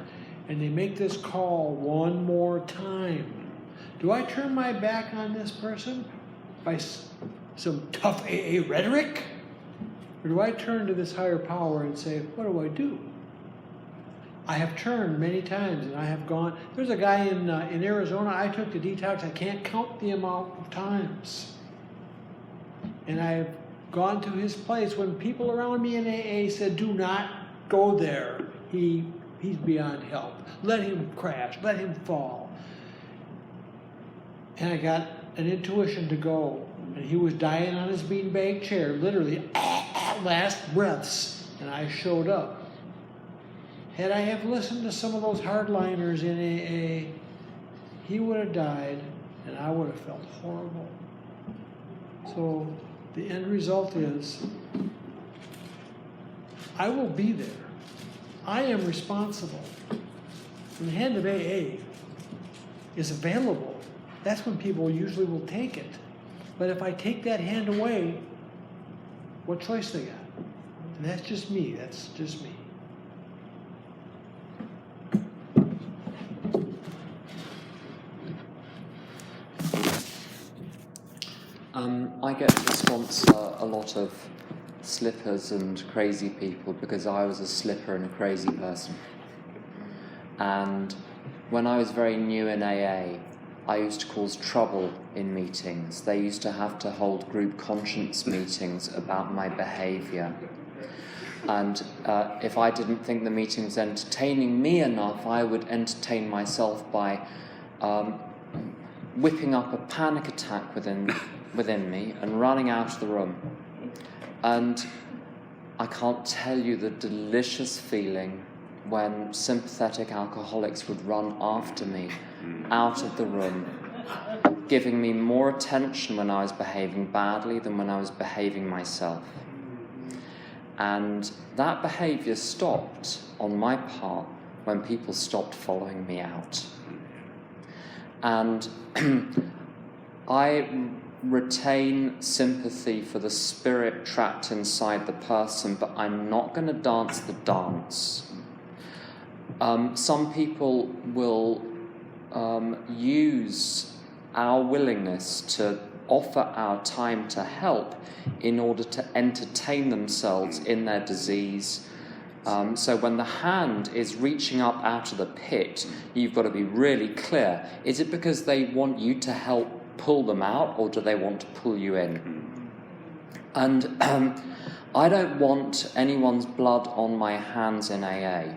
And they make this call one more time. Do I turn my back on this person by some tough AA rhetoric? Or Or do I turn to this higher power and say, what do I do? I have turned many times, and I have gone. There's a guy in Arizona I took to detox. I can't count the amount of times. And I've gone to his place when people around me in AA said, do not go there. He's beyond help. Let him crash. Let him fall. And I got an intuition to go. And he was dying on his beanbag chair, literally last breaths. And I showed up. Had I have listened to some of those hardliners in AA, he would have died, and I would have felt horrible. So the end result is, I will be there. I am responsible. When the hand of AA is available, that's when people usually will take it. But if I take that hand away, what choice they got? And that's just me. That's just me. I get to sponsor a lot of slippers and crazy people because I was a slipper and a crazy person. And when I was very new in AA, I used to cause trouble in meetings. They used to have to hold group conscience meetings about my behaviour. And if I didn't think the meeting was entertaining me enough, I would entertain myself by whipping up a panic attack within me and running out of the room. And I can't tell you the delicious feeling when sympathetic alcoholics would run after me out of the room, giving me more attention when I was behaving badly than when I was behaving myself. And that behaviour stopped on my part when people stopped following me out. And I retain sympathy for the spirit trapped inside the person, but I'm not going to dance the dance. Some people will use our willingness to offer our time to help in order to entertain themselves in their disease. So when the hand is reaching up out of the pit, you've got to be really clear. Is it because they want you to help pull them out, or do they want to pull you in? And I don't want anyone's blood on my hands in AA.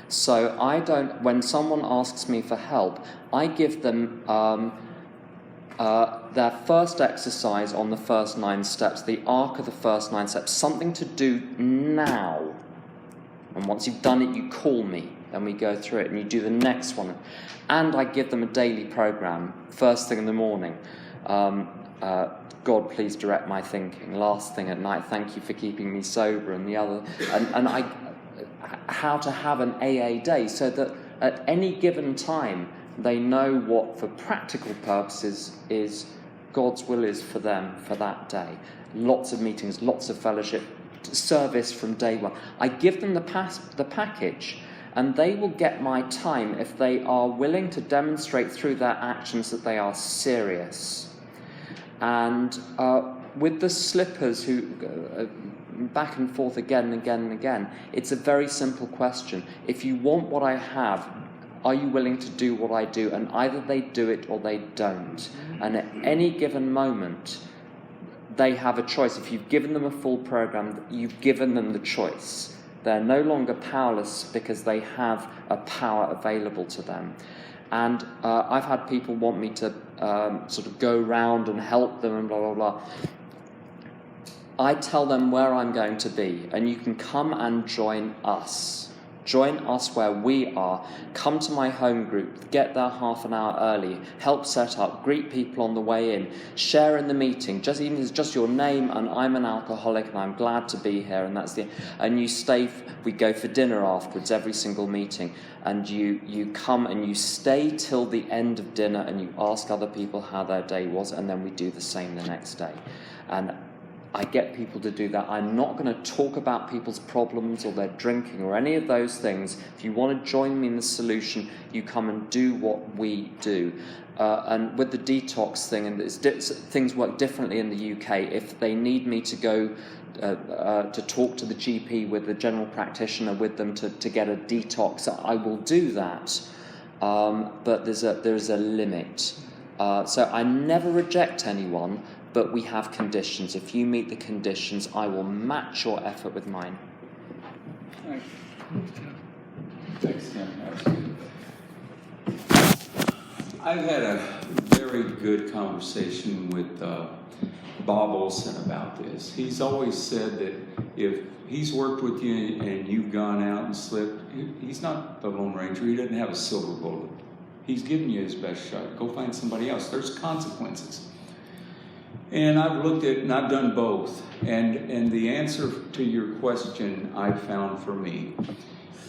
So I don't, when someone asks me for help, I give them their first exercise on the first 9 steps, the arc of the first 9 steps, something to do now. And once you've done it, you call me, and we go through it, and you do the next one. And I give them a daily program, first thing in the morning. God, please direct my thinking. Last thing at night, thank you for keeping me sober. And the other, and I, how to have an AA day so that at any given time they know what, for practical purposes, is God's will is for them for that day. Lots of meetings, lots of fellowship, service from day one. I give them the package, and they will get my time if they are willing to demonstrate through their actions that they are serious. And with the slippers who back and forth again and again and again, it's a very simple question. If you want what I have, are you willing to do what I do? And either they do it or they don't. And at any given moment, they have a choice. If you've given them a full program, you've given them the choice. They're no longer powerless because they have a power available to them. And I've had people want me to sort of go round and help them and blah, blah, blah. I tell them where I'm going to be, and you can come and join us. Join us where we are. Come to my home group, get there half an hour early, help set up, greet people on the way in, share in the meeting, just even if it's just your name and I'm an alcoholic and I'm glad to be here, and you stay, we go for dinner afterwards every single meeting, and you come and you stay till the end of dinner and you ask other people how their day was, and then we do the same the next day. And I get people to do that. I'm not going to talk about people's problems or their drinking or any of those things. If you want to join me in the solution, you come and do what we do. And with the detox thing, and things work differently in the UK. If they need me to go to talk to the GP with the general practitioner with them to get a detox, I will do that. But there's a limit. So I never reject anyone, but we have conditions. If you meet the conditions, I will match your effort with mine. Thanks, Tim. That was good. I've had a very good conversation with Bob Olson about this. He's always said that if he's worked with you and you've gone out and slipped, he's not the Lone Ranger. He doesn't have a silver bullet. He's giving you his best shot. Go find somebody else. There's consequences. And I've looked at, and I've done both. And the answer to your question I've found for me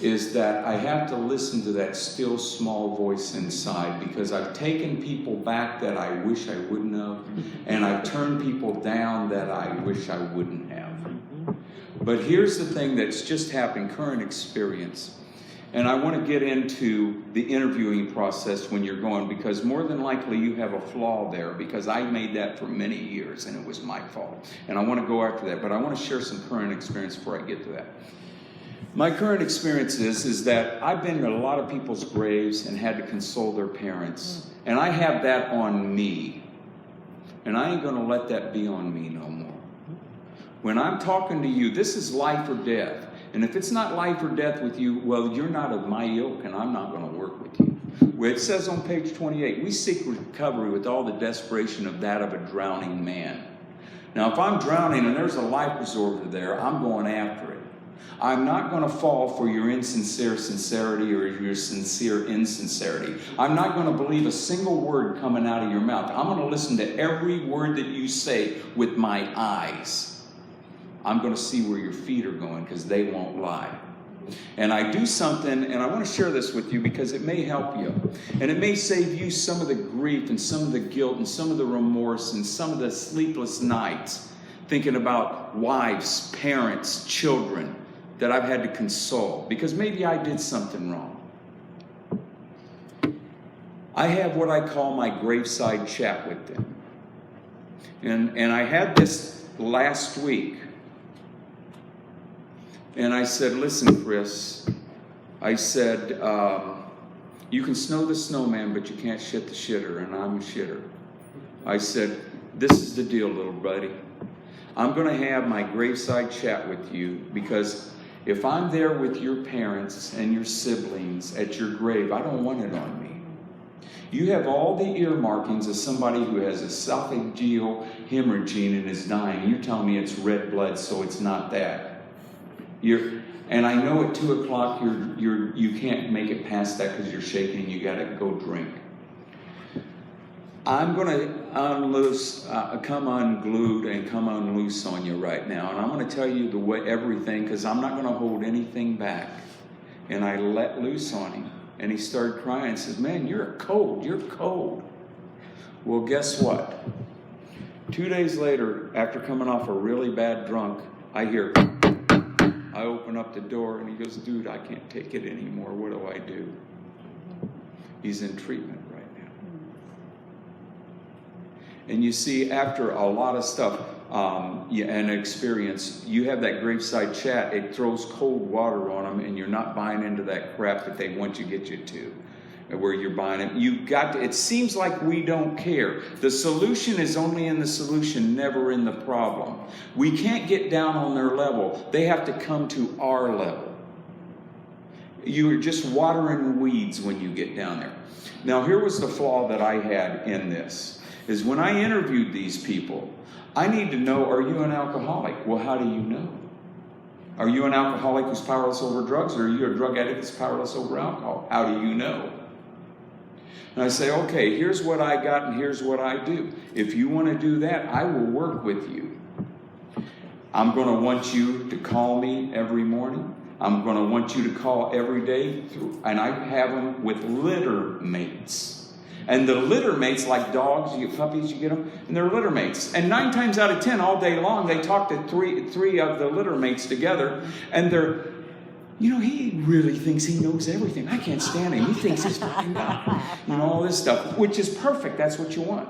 is that I have to listen to that still small voice inside, because I've taken people back that I wish I wouldn't have, and I've turned people down that I wish I wouldn't have. But here's the thing that's just happened, current experience. And I want to get into the interviewing process when you're going, because more than likely you have a flaw there, because I made that for many years and it was my fault. And I want to go after that, but I want to share some current experience before I get to that. My current experience is that I've been to a lot of people's graves and had to console their parents. And I have that on me. And I ain't going to let that be on me no more. When I'm talking to you, this is life or death. And if it's not life or death with you, well, you're not of my ilk, and I'm not going to work with you. Where it says on page 28, we seek recovery with all the desperation of that of a drowning man. Now, if I'm drowning and there's a life preserver there, I'm going after it. I'm not going to fall for your insincere sincerity or your sincere insincerity. I'm not going to believe a single word coming out of your mouth. I'm going to listen to every word that you say with my eyes. I'm going to see where your feet are going, because they won't lie. And I do something, and I want to share this with you because it may help you. And it may save you some of the grief and some of the guilt and some of the remorse and some of the sleepless nights thinking about wives, parents, children that I've had to console because maybe I did something wrong. I have what I call my graveside chat with them. And I had this last week. And I said, listen, Chris, I said, you can snow the snowman, but you can't shit the shitter, and I'm a shitter. I said, this is the deal, little buddy. I'm going to have my graveside chat with you, because if I'm there with your parents and your siblings at your grave, I don't want it on me. You have all the earmarkings of somebody who has esophageal hemorrhaging and is dying. You're telling me it's red blood, so it's not that. And I know at 2 o'clock you can't make it past that because you're shaking and you got to go drink. I'm going to come unglued and come unloose on you right now. And I'm going to tell you the way everything, because I'm not going to hold anything back. And I let loose on him. And he started crying and says, man, you're cold. You're cold. Well, guess what? 2 days later, after coming off a really bad drunk, I hear... I open up the door and he goes, dude, I can't take it anymore. What do I do? He's in treatment right now. And you see, after a lot of stuff and experience, you have that graveside chat. It throws cold water on them, and you're not buying into that crap that they want you to get you to. Where you're buying it. You've got to, it seems like we don't care. The solution is only in the solution, never in the problem. We can't get down on their level. They have to come to our level. You're just watering weeds when you get down there. Now, here was the flaw that I had in this, is when I interviewed these people, I need to know, are you an alcoholic? Well, how do you know? Are you an alcoholic who's powerless over drugs, or are you a drug addict who's powerless over alcohol? How do you know? And I say, okay, here's what I got and here's what I do. If you want to do that, I will work with you. I'm going to want you to call me every morning. I'm going to want you to call every day. And I have them with litter mates. And the litter mates, like dogs, you get puppies, you get them, and they're litter mates. And 9 times out of 10, all day long, they talk to three of the litter mates together, and they're, he really thinks he knows everything. I can't stand him. He thinks he's fucking God. All this stuff, which is perfect. That's what you want.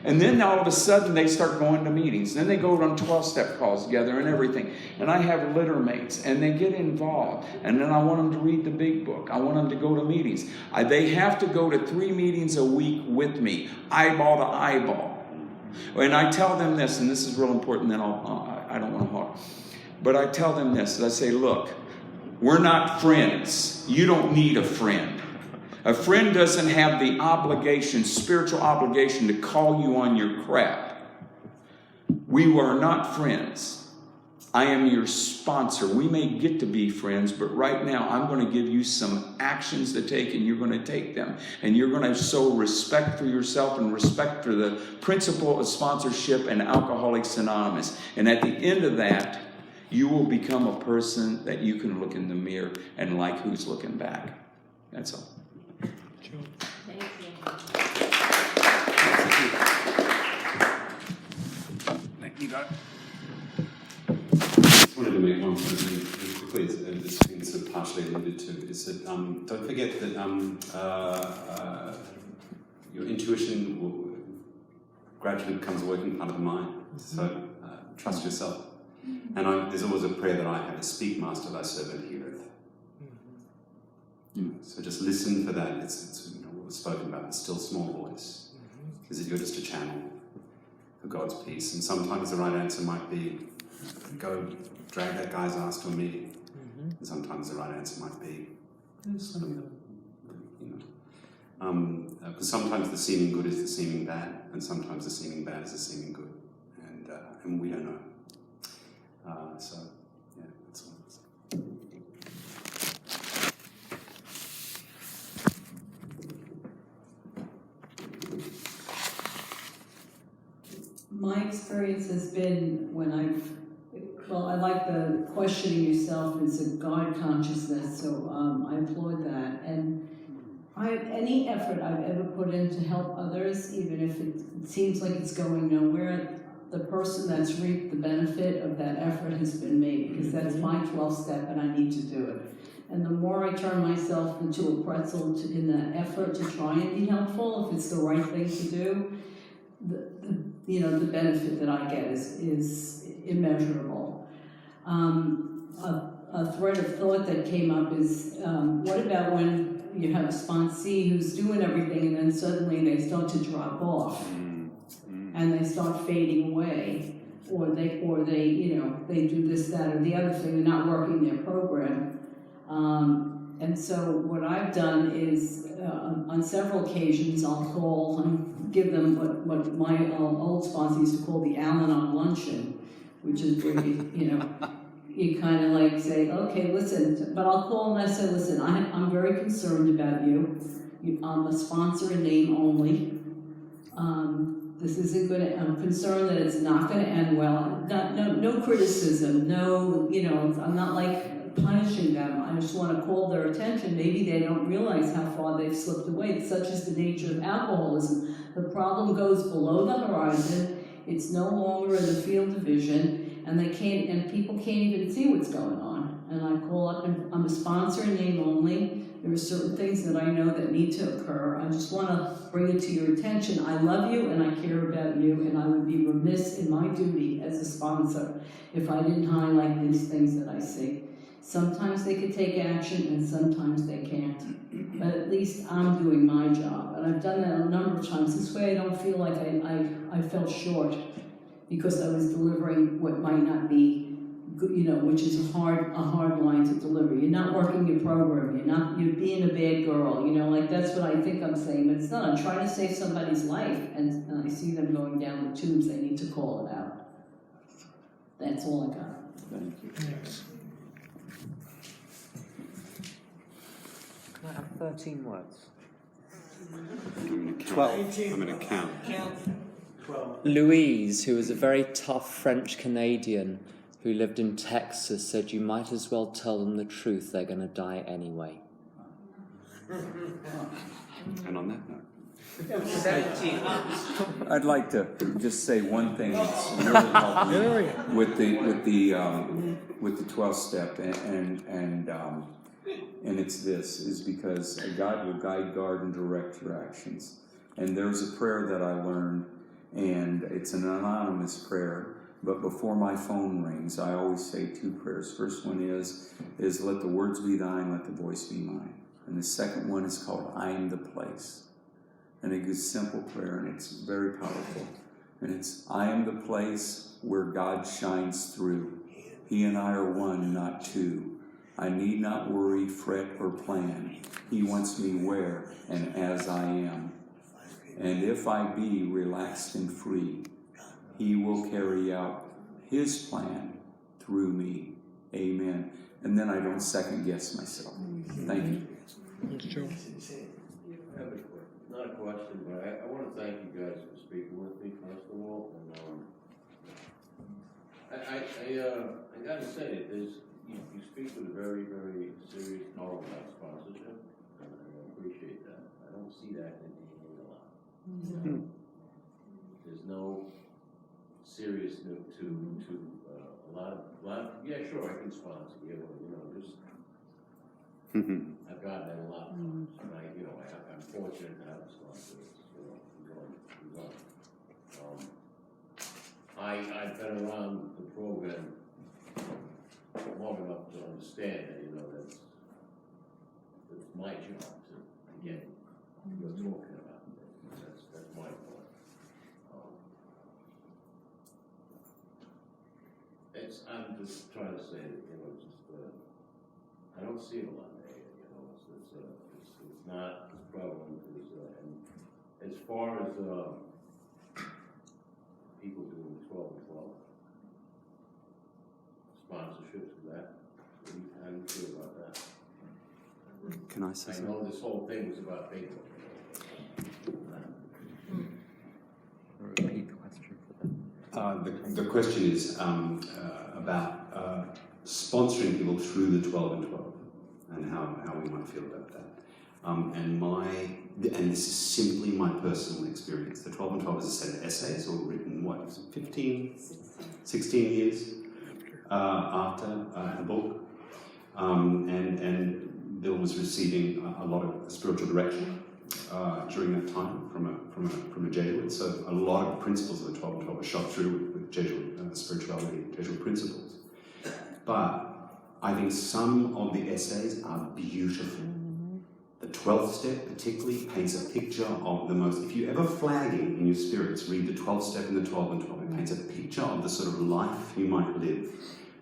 And then all of a sudden they start going to meetings. Then they go on 12-step calls together and everything. And I have litter mates and they get involved. And then I want them to read the big book. I want them to go to meetings. They have to go to 3 meetings a week with me, eyeball to eyeball. And I tell them this, and this is real important, then I don't want to talk. But I tell them this, I say, look, we're not friends. You don't need a friend. A friend doesn't have the obligation, spiritual obligation, to call you on your crap. We are not friends. I am your sponsor. We may get to be friends, but right now I'm going to give you some actions to take, and you're going to take them. And you're going to show respect for yourself and respect for the principle of sponsorship and Alcoholics Anonymous. And at the end of that, you will become a person that you can look in the mirror and like who's looking back. That's all. Thank you. You got it? I just wanted to make one point really quickly, this thing sort of partially alluded to, is that don't forget that your intuition gradually becomes a working part of the mind. So trust yourself. And there's always a prayer that I have, speak, Master, thy servant heareth. So just listen for that. It's what was spoken about, the still small voice. Is that you're just a channel for God's peace. And sometimes the right answer might be, go drag that guy's ass to a meeting. And sometimes the right answer might be, just let me know. Because sometimes the seeming good is the seeming bad, and sometimes the seeming bad is the seeming good. And we don't know. So, yeah, that's all. My experience has been when I like the questioning yourself. It's a God consciousness, so I applaud that. And any effort I've ever put in to help others, even if it seems like it's going nowhere, the person that's reaped the benefit of that effort has been me, because that's my 12th step and I need to do it. And the more I turn myself into a pretzel in that effort to try and be helpful, if it's the right thing to do, the benefit that I get is immeasurable. A thread of thought that came up is, what about when you have a sponsee who's doing everything and then suddenly they start to drop off and they start fading away, or they do this, that, or the other thing, they're not working their program. And so what I've done is, on several occasions, I'll call and give them what my old sponsor used to call the Al-Anon luncheon, which is where you kind of like say, okay, listen, but I'll call and I say, listen, I'm very concerned about you. I'm a sponsor in name only. This isn't going to, I'm concerned that it's not going to end well. No criticism, I'm not like punishing them. I just want to call their attention. Maybe they don't realize how far they've slipped away. Such is the nature of alcoholism. The problem goes below the horizon. It's no longer in the field of vision, and people can't even see what's going on. And I call up, and I'm a sponsor in name only. There are certain things that I know that need to occur. I just want to bring it to your attention. I love you and I care about you, and I would be remiss in my duty as a sponsor if I didn't highlight these things that I see. Sometimes they could take action and sometimes they can't. But at least I'm doing my job. And I've done that a number of times. This way I don't feel like I fell short because I was delivering what might not be good, which is a hard line to deliver. You're not working your program. You're being a bad girl. Like that's what I think I'm saying. But it's not. I'm trying to save somebody's life, and I see them going down the tubes. They need to call it out. That's all I got. Thank you. Thanks. Can I have 13 words? I'm going to count. Louise, who was a very tough French Canadian who lived in Texas, said you might as well tell them the truth, they're going to die anyway. And on that note, 17. I'd like to just say one thing that's really helped me with the 12th step, and it's this, is because God will guide, guard, and direct your actions. And there's a prayer that I learned, and it's an anonymous prayer, but before my phone rings, I always say two prayers. First one is let the words be thine, let the voice be mine. And the second one is called I am the place. And it's a simple prayer, and it's very powerful. And it's, I am the place where God shines through. He and I are one, not two. I need not worry, fret, or plan. He wants me where and as I am. And if I be relaxed and free, He will carry out His plan through me. Amen. And then I don't second guess myself. Thank you. Thanks, Joe. I have not a question, but I want to thank you guys for speaking with me, first of all. And I got to say, you speak with a very, very serious tone about sponsorship, and I appreciate that. I don't see that in a lot. There's no seriousness to a lot of, yeah, sure, I can sponsor, yeah, well, just, I've gotten that a lot of times, and I'm fortunate to have a sponsor, so I'm going. I've been around the program long enough to understand that, that's my job to get what you're talking about. That's my point. I'm just trying to say that, I don't see it a lot there, it's not as prevalent as, and as far as, people doing 12 and 12, sponsorships for that, how do you feel about that? Can I say I something? know this whole thing was about people. Repeat the question for them. The question is about sponsoring people through the 12 and 12 and how we might feel about that. And this is simply my personal experience. The 12 and 12 is a set of essays, all written, 16 years after the book. And Bill was receiving a lot of spiritual direction during that time from a Jesuit. So a lot of the principles of the 12 and 12 were shot through with Jesuit spirituality, Jesuit principles. But I think some of the essays are beautiful. The 12th step particularly paints a picture of the most, if you're ever flagging in your spirits, read the 12th step and the 12 and 12. It paints a picture of the sort of life you might live,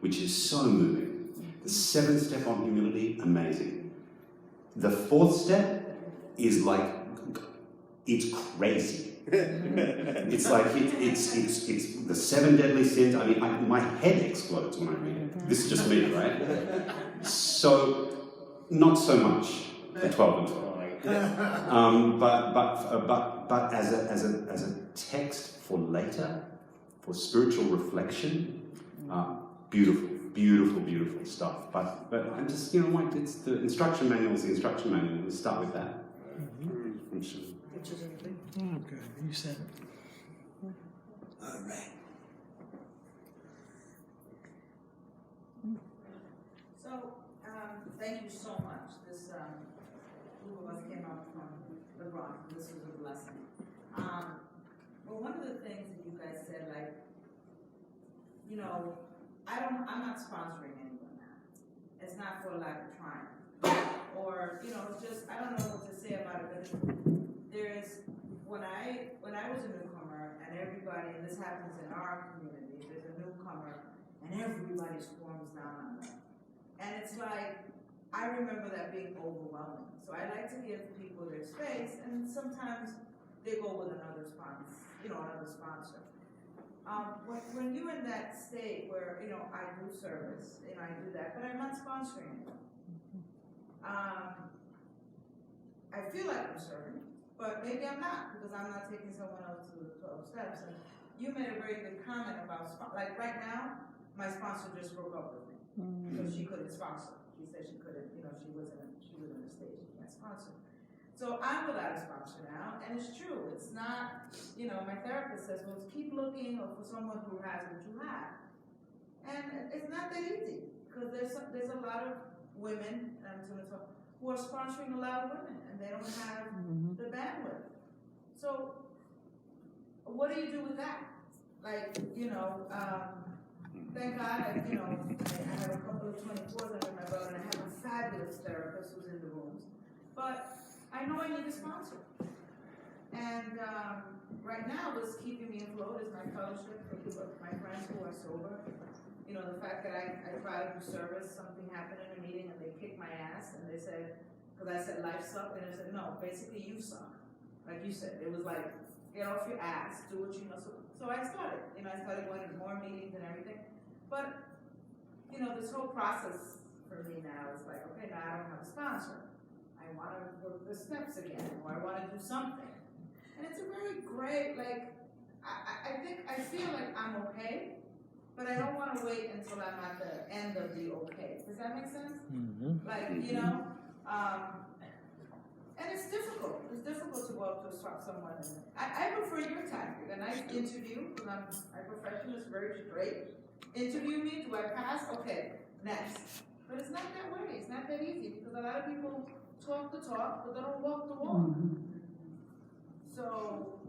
which is so moving. The 7th step on humility, amazing. The 4th step is like, it's crazy. It's like, it's the 7 deadly sins. I mean, my head explodes when I read it. This is just me, right? So, not so much the 12 and 12. But as a text for later, for spiritual reflection, beautiful stuff. But I'm just, it's the instruction manual is the instruction manual. We'll start with that. Okay, you said it. All right. So, thank you so much. This group of us came out from the Bronx. This was a blessing. Well, one of the things that you guys said, I'm not sponsoring anyone now. It's not for lack of trying. Or, just, I don't know what to say about it, but when I was a newcomer, and everybody, and this happens in our community, there's a newcomer, and everybody swarms down on them. And it's like, I remember that being overwhelming. So I like to give people their space, and sometimes they go with another sponsor. When you're in that state where, I do service, I do that, but I'm not sponsoring anyone. I feel like I'm serving, but maybe I'm not, because I'm not taking someone else to the 12 steps. And you made a very good comment about, like right now, my sponsor just broke up with me, because she couldn't sponsor. She said she couldn't, she was in a state she can't sponsor. So I'm without a sponsor now, and it's true. It's not, you know, my therapist says, well, keep looking for someone who has what you have. And it's not that easy, because there's a lot of women, who are sponsoring a lot of women, and they don't have the bandwidth. So what do you do with that? Like, you know, thank God, I have a couple of 24s under my belt, and I have a fabulous therapist who's in the rooms. But I know I need a sponsor. And right now, what's keeping me afloat is my fellowship for my friends who are sober. You know, the fact that I try to do service, something happened in a meeting and they kicked my ass, and they said, because I said life sucked, and they said, no, basically you suck. Like you said, it was like, get off your ass, do what you know. So I started, I started going to more meetings and everything. But, this whole process for me now is like, okay, now I don't have a sponsor. I want to work the steps again, or I want to do something. And it's a very great, like, I feel like I'm okay, but I don't want to wait until I'm at the end of the okay. Does that make sense? Mm-hmm. Like, and it's difficult. It's difficult to go up to someone. I prefer your tactic. A nice interview, because my profession is very straight. Interview me, do I pass? Okay, next. But it's not that way. It's not that easy, because a lot of people talk the talk, but they don't walk the walk. So,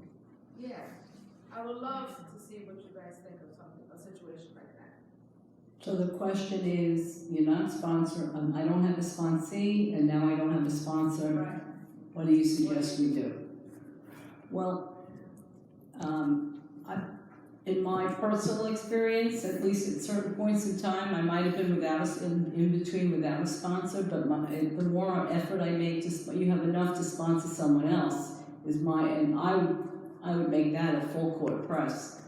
yeah, I would love to see what you guys think of a situation like that. So the question is, you're not sponsored, I don't have a sponsee, and now I don't have a sponsor. Right. What do you suggest we do? Well, in my personal experience, at least at certain points in time, I might have been in between without a sponsor, but the more effort I make, you have enough to sponsor someone else, and I would make that a full court press.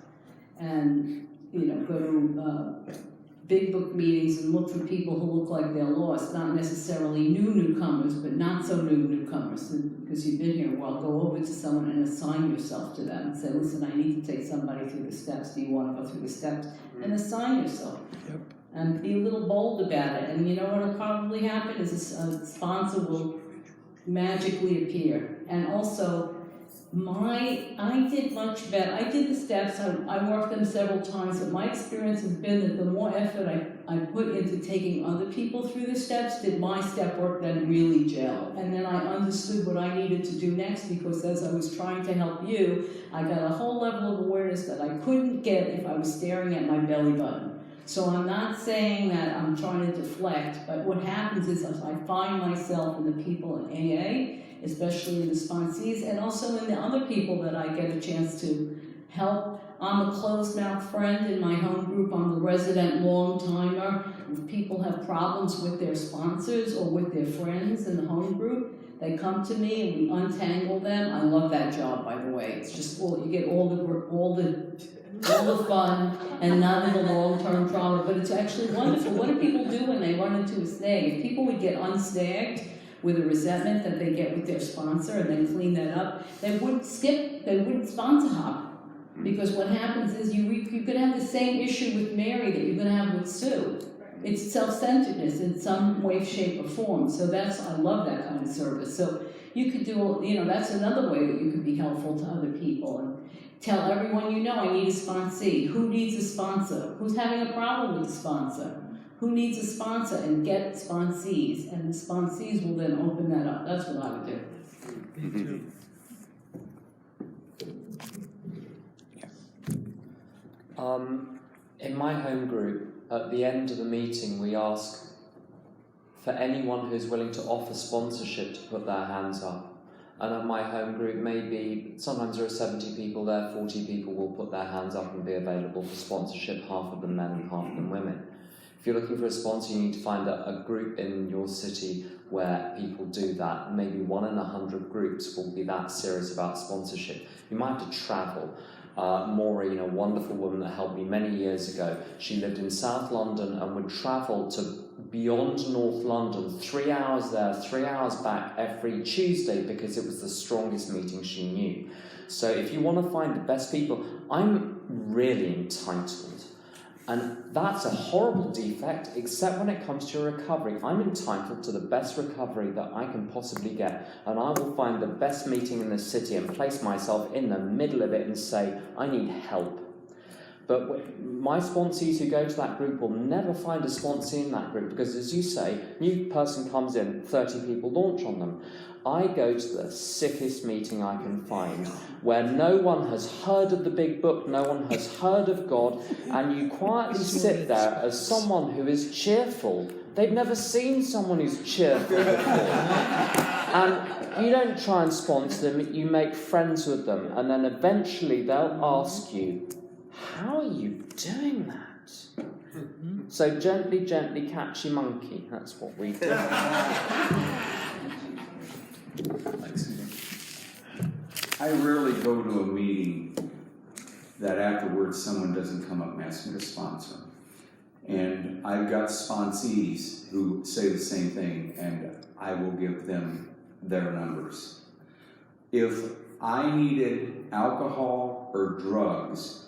And, go to big book meetings and look for people who look like they're lost, not necessarily newcomers, but not so newcomers, because you've been here a while. Go over to someone and assign yourself to them and say, listen, I need to take somebody through the steps. Do you want to go through the steps? And assign yourself. Yep. And be a little bold about it. And you know what will probably happen is a sponsor will magically appear. And also, I did much better. I did the steps, I worked them several times, but my experience has been that the more effort I put into taking other people through the steps, did my step work then really gel. And then I understood what I needed to do next, because as I was trying to help you, I got a whole level of awareness that I couldn't get if I was staring at my belly button. So I'm not saying that I'm trying to deflect, but what happens is I find myself in the people in AA, especially in the sponsees, and also in the other people that I get a chance to help. I'm a closed-mouth friend in my home group. I'm the resident long-timer. If people have problems with their sponsors or with their friends in the home group, they come to me and we untangle them. I love that job, by the way. It's just you get all the fun and none of the long-term trauma, but it's actually wonderful. What do people do when they run into a snag? If people would get unsnagged with a resentment that they get with their sponsor and then clean that up, they wouldn't sponsor hop. Because what happens is you could have the same issue with Mary that you're going to have with Sue. It's self-centeredness in some way, shape, or form. So I love that kind of service. So you could do, that's another way that you could be helpful to other people. And tell everyone I need a sponsee. Who needs a sponsor? Who's having a problem with a sponsor? Who needs a sponsor? And get sponsees. And the sponsees will then open that up. That's what I would do. Me too. In my home group, at the end of the meeting, we ask for anyone who's willing to offer sponsorship to put their hands up. And at my home group, sometimes there are 70 people there, 40 people will put their hands up and be available for sponsorship, half of them men and half of them women. If you're looking for a sponsor, you need to find a group in your city where people do that. Maybe 1 in 100 groups will be that serious about sponsorship. You might have to travel. Maureen, a wonderful woman that helped me many years ago, she lived in South London and would travel to beyond North London, 3 hours there, 3 hours back every Tuesday, because it was the strongest meeting she knew. So if you want to find the best people, I'm really entitled. And that's a horrible defect, except when it comes to your recovery. I'm entitled to the best recovery that I can possibly get, and I will find the best meeting in the city and place myself in the middle of it and say, I need help. But my sponsees who go to that group will never find a sponsee in that group, because as you say, new person comes in, 30 people launch on them. I go to the sickest meeting I can find, where no one has heard of the big book, no one has heard of God, and you quietly sit there as someone who is cheerful. They've never seen someone who's cheerful before. And you don't try and sponsor them, you make friends with them, and then eventually they'll ask you, how are you doing that? So gently, gently catch your monkey. That's what we do. I rarely go to a meeting that afterwards someone doesn't come up and ask me to sponsor. And I've got sponsees who say the same thing, and I will give them their numbers. If I needed alcohol or drugs,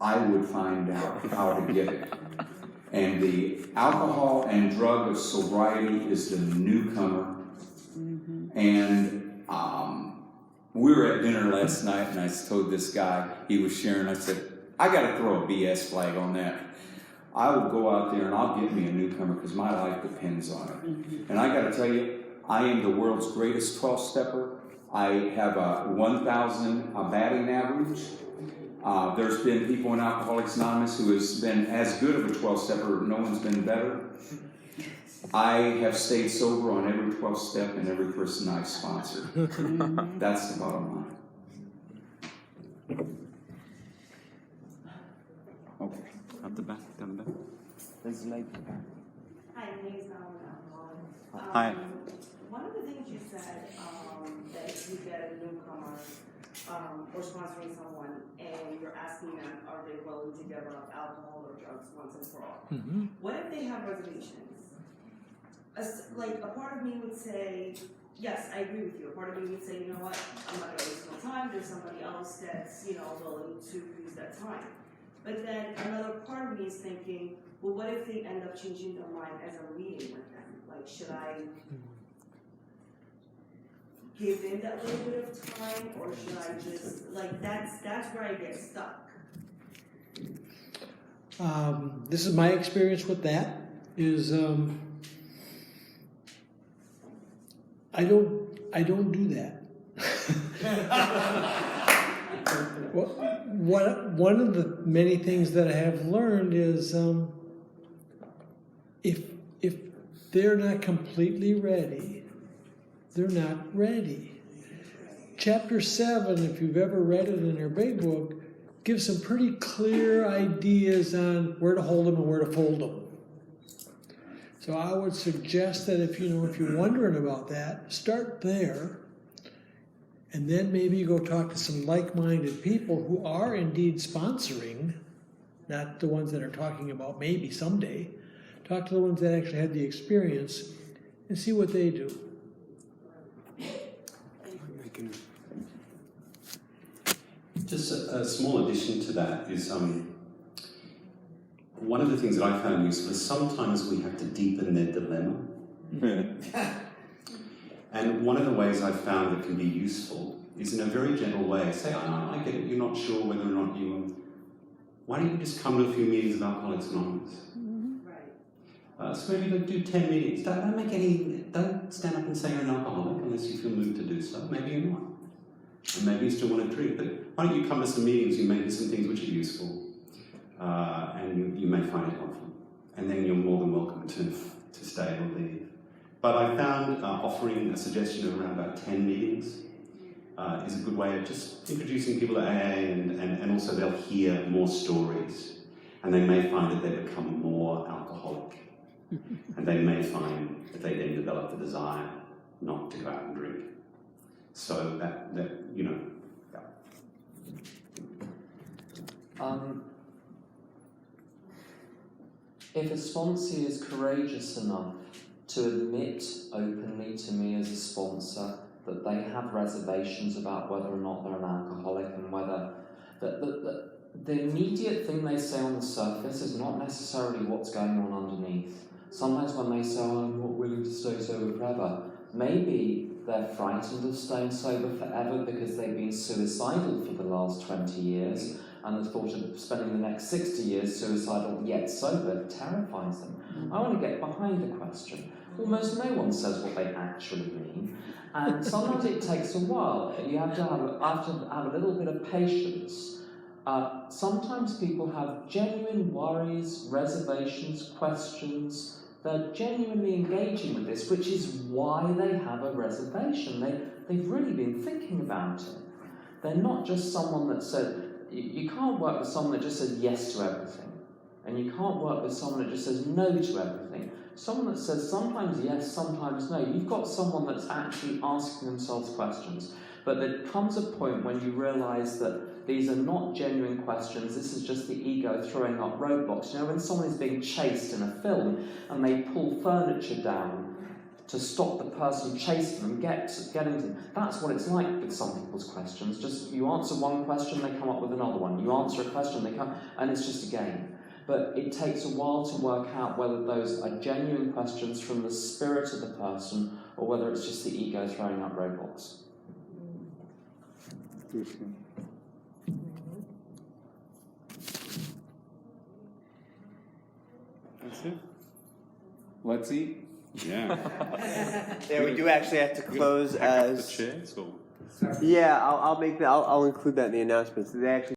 I would find out how to get it. And the alcohol and drug of sobriety is the newcomer. And we were at dinner last night, and I told this guy, he was sharing, I said, I got to throw a BS flag on that. I will go out there and I'll get me a newcomer because my life depends on it. And I got to tell you, I am the world's greatest 12-stepper. I have a 1,000 batting average. There's been people in Alcoholics Anonymous who has been as good of a 12-stepper, no one's been better. I have stayed sober on every 12-step and every person I've sponsored. That's the bottom line. Okay, up the back, down the back. There's a lady. Hi, my name is Al-Anon. Hi. One of the things you said, that if you get a newcomer or sponsoring someone and you're asking them, are they willing to give up alcohol or drugs once and for all? What if they have reservations? Like, a part of me would say, yes, I agree with you. A part of me would say, you know what, I'm not going to waste my time. There's somebody else that's, willing to use that time. But then another part of me is thinking, well, what if they end up changing their mind as I'm meeting with them? Like, should I give in that little bit of time, or should I just, like, that's where I get stuck. This is my experience with that, is I don't do that. One of the many things that I have learned is if they're not completely ready, they're not ready. Chapter 7, if you've ever read it in their big book, gives some pretty clear ideas on where to hold them and where to fold them. So I would suggest that if you're wondering about that, start there, and then maybe go talk to some like-minded people who are indeed sponsoring, not the ones that are talking about maybe someday. Talk to the ones that actually had the experience and see what they do. Just a small addition to that is one of the things that I found useful is sometimes we have to deepen their dilemma. And one of the ways I've found that can be useful is in a very gentle way. Say, I get it, you're not sure whether or not you... Why don't you just come to a few meetings of Alcoholics Anonymous? So maybe do 10 meetings. Don't stand up and say you're an alcoholic unless you feel moved to do so. Maybe you're not. And maybe you still want to drink. But why don't you come to some meetings, you may hear some things which are useful. And you may find it helpful. And then you're more than welcome to stay or leave. But I found offering a suggestion of around about 10 meetings is a good way of just introducing people to AA, and also they'll hear more stories. And they may find that they become more alcoholic. And they may find that they then develop the desire not to go out and drink. So that yeah. If a sponsor is courageous enough to admit openly to me as a sponsor that they have reservations about whether or not they're an alcoholic, and whether that the immediate thing they say on the surface is not necessarily what's going on underneath. Sometimes when they say, I'm not willing to stay sober forever, maybe they're frightened of staying sober forever because they've been suicidal for the last 20 years, and the thought of spending the next 60 years suicidal yet sober terrifies them. I want to get behind the question. Almost no one says what they actually mean, and sometimes it takes a while. You have to have a little bit of patience. Sometimes people have genuine worries, reservations, questions. They're genuinely engaging with this, which is why they have a reservation. They've really been thinking about it. They're not just someone that said, you can't work with someone that just says yes to everything. And you can't work with someone that just says no to everything. Someone that says sometimes yes, sometimes no. You've got someone that's actually asking themselves questions. But there comes a point when you realise that these are not genuine questions, this is just the ego throwing up roadblocks. You know, when someone is being chased in a film and they pull furniture down to stop the person chasing them, getting to them, that's what it's like with some people's questions. Just you answer one question, they come up with another one. You answer a question, they come, and it's just a game. But it takes a while to work out whether those are genuine questions from the spirit of the person or whether it's just the ego throwing up roadblocks. That's it. Let's eat. Yeah. Yeah, we do actually have to close as. The chairs, or? Yeah, I'll include that in the announcements. They actually.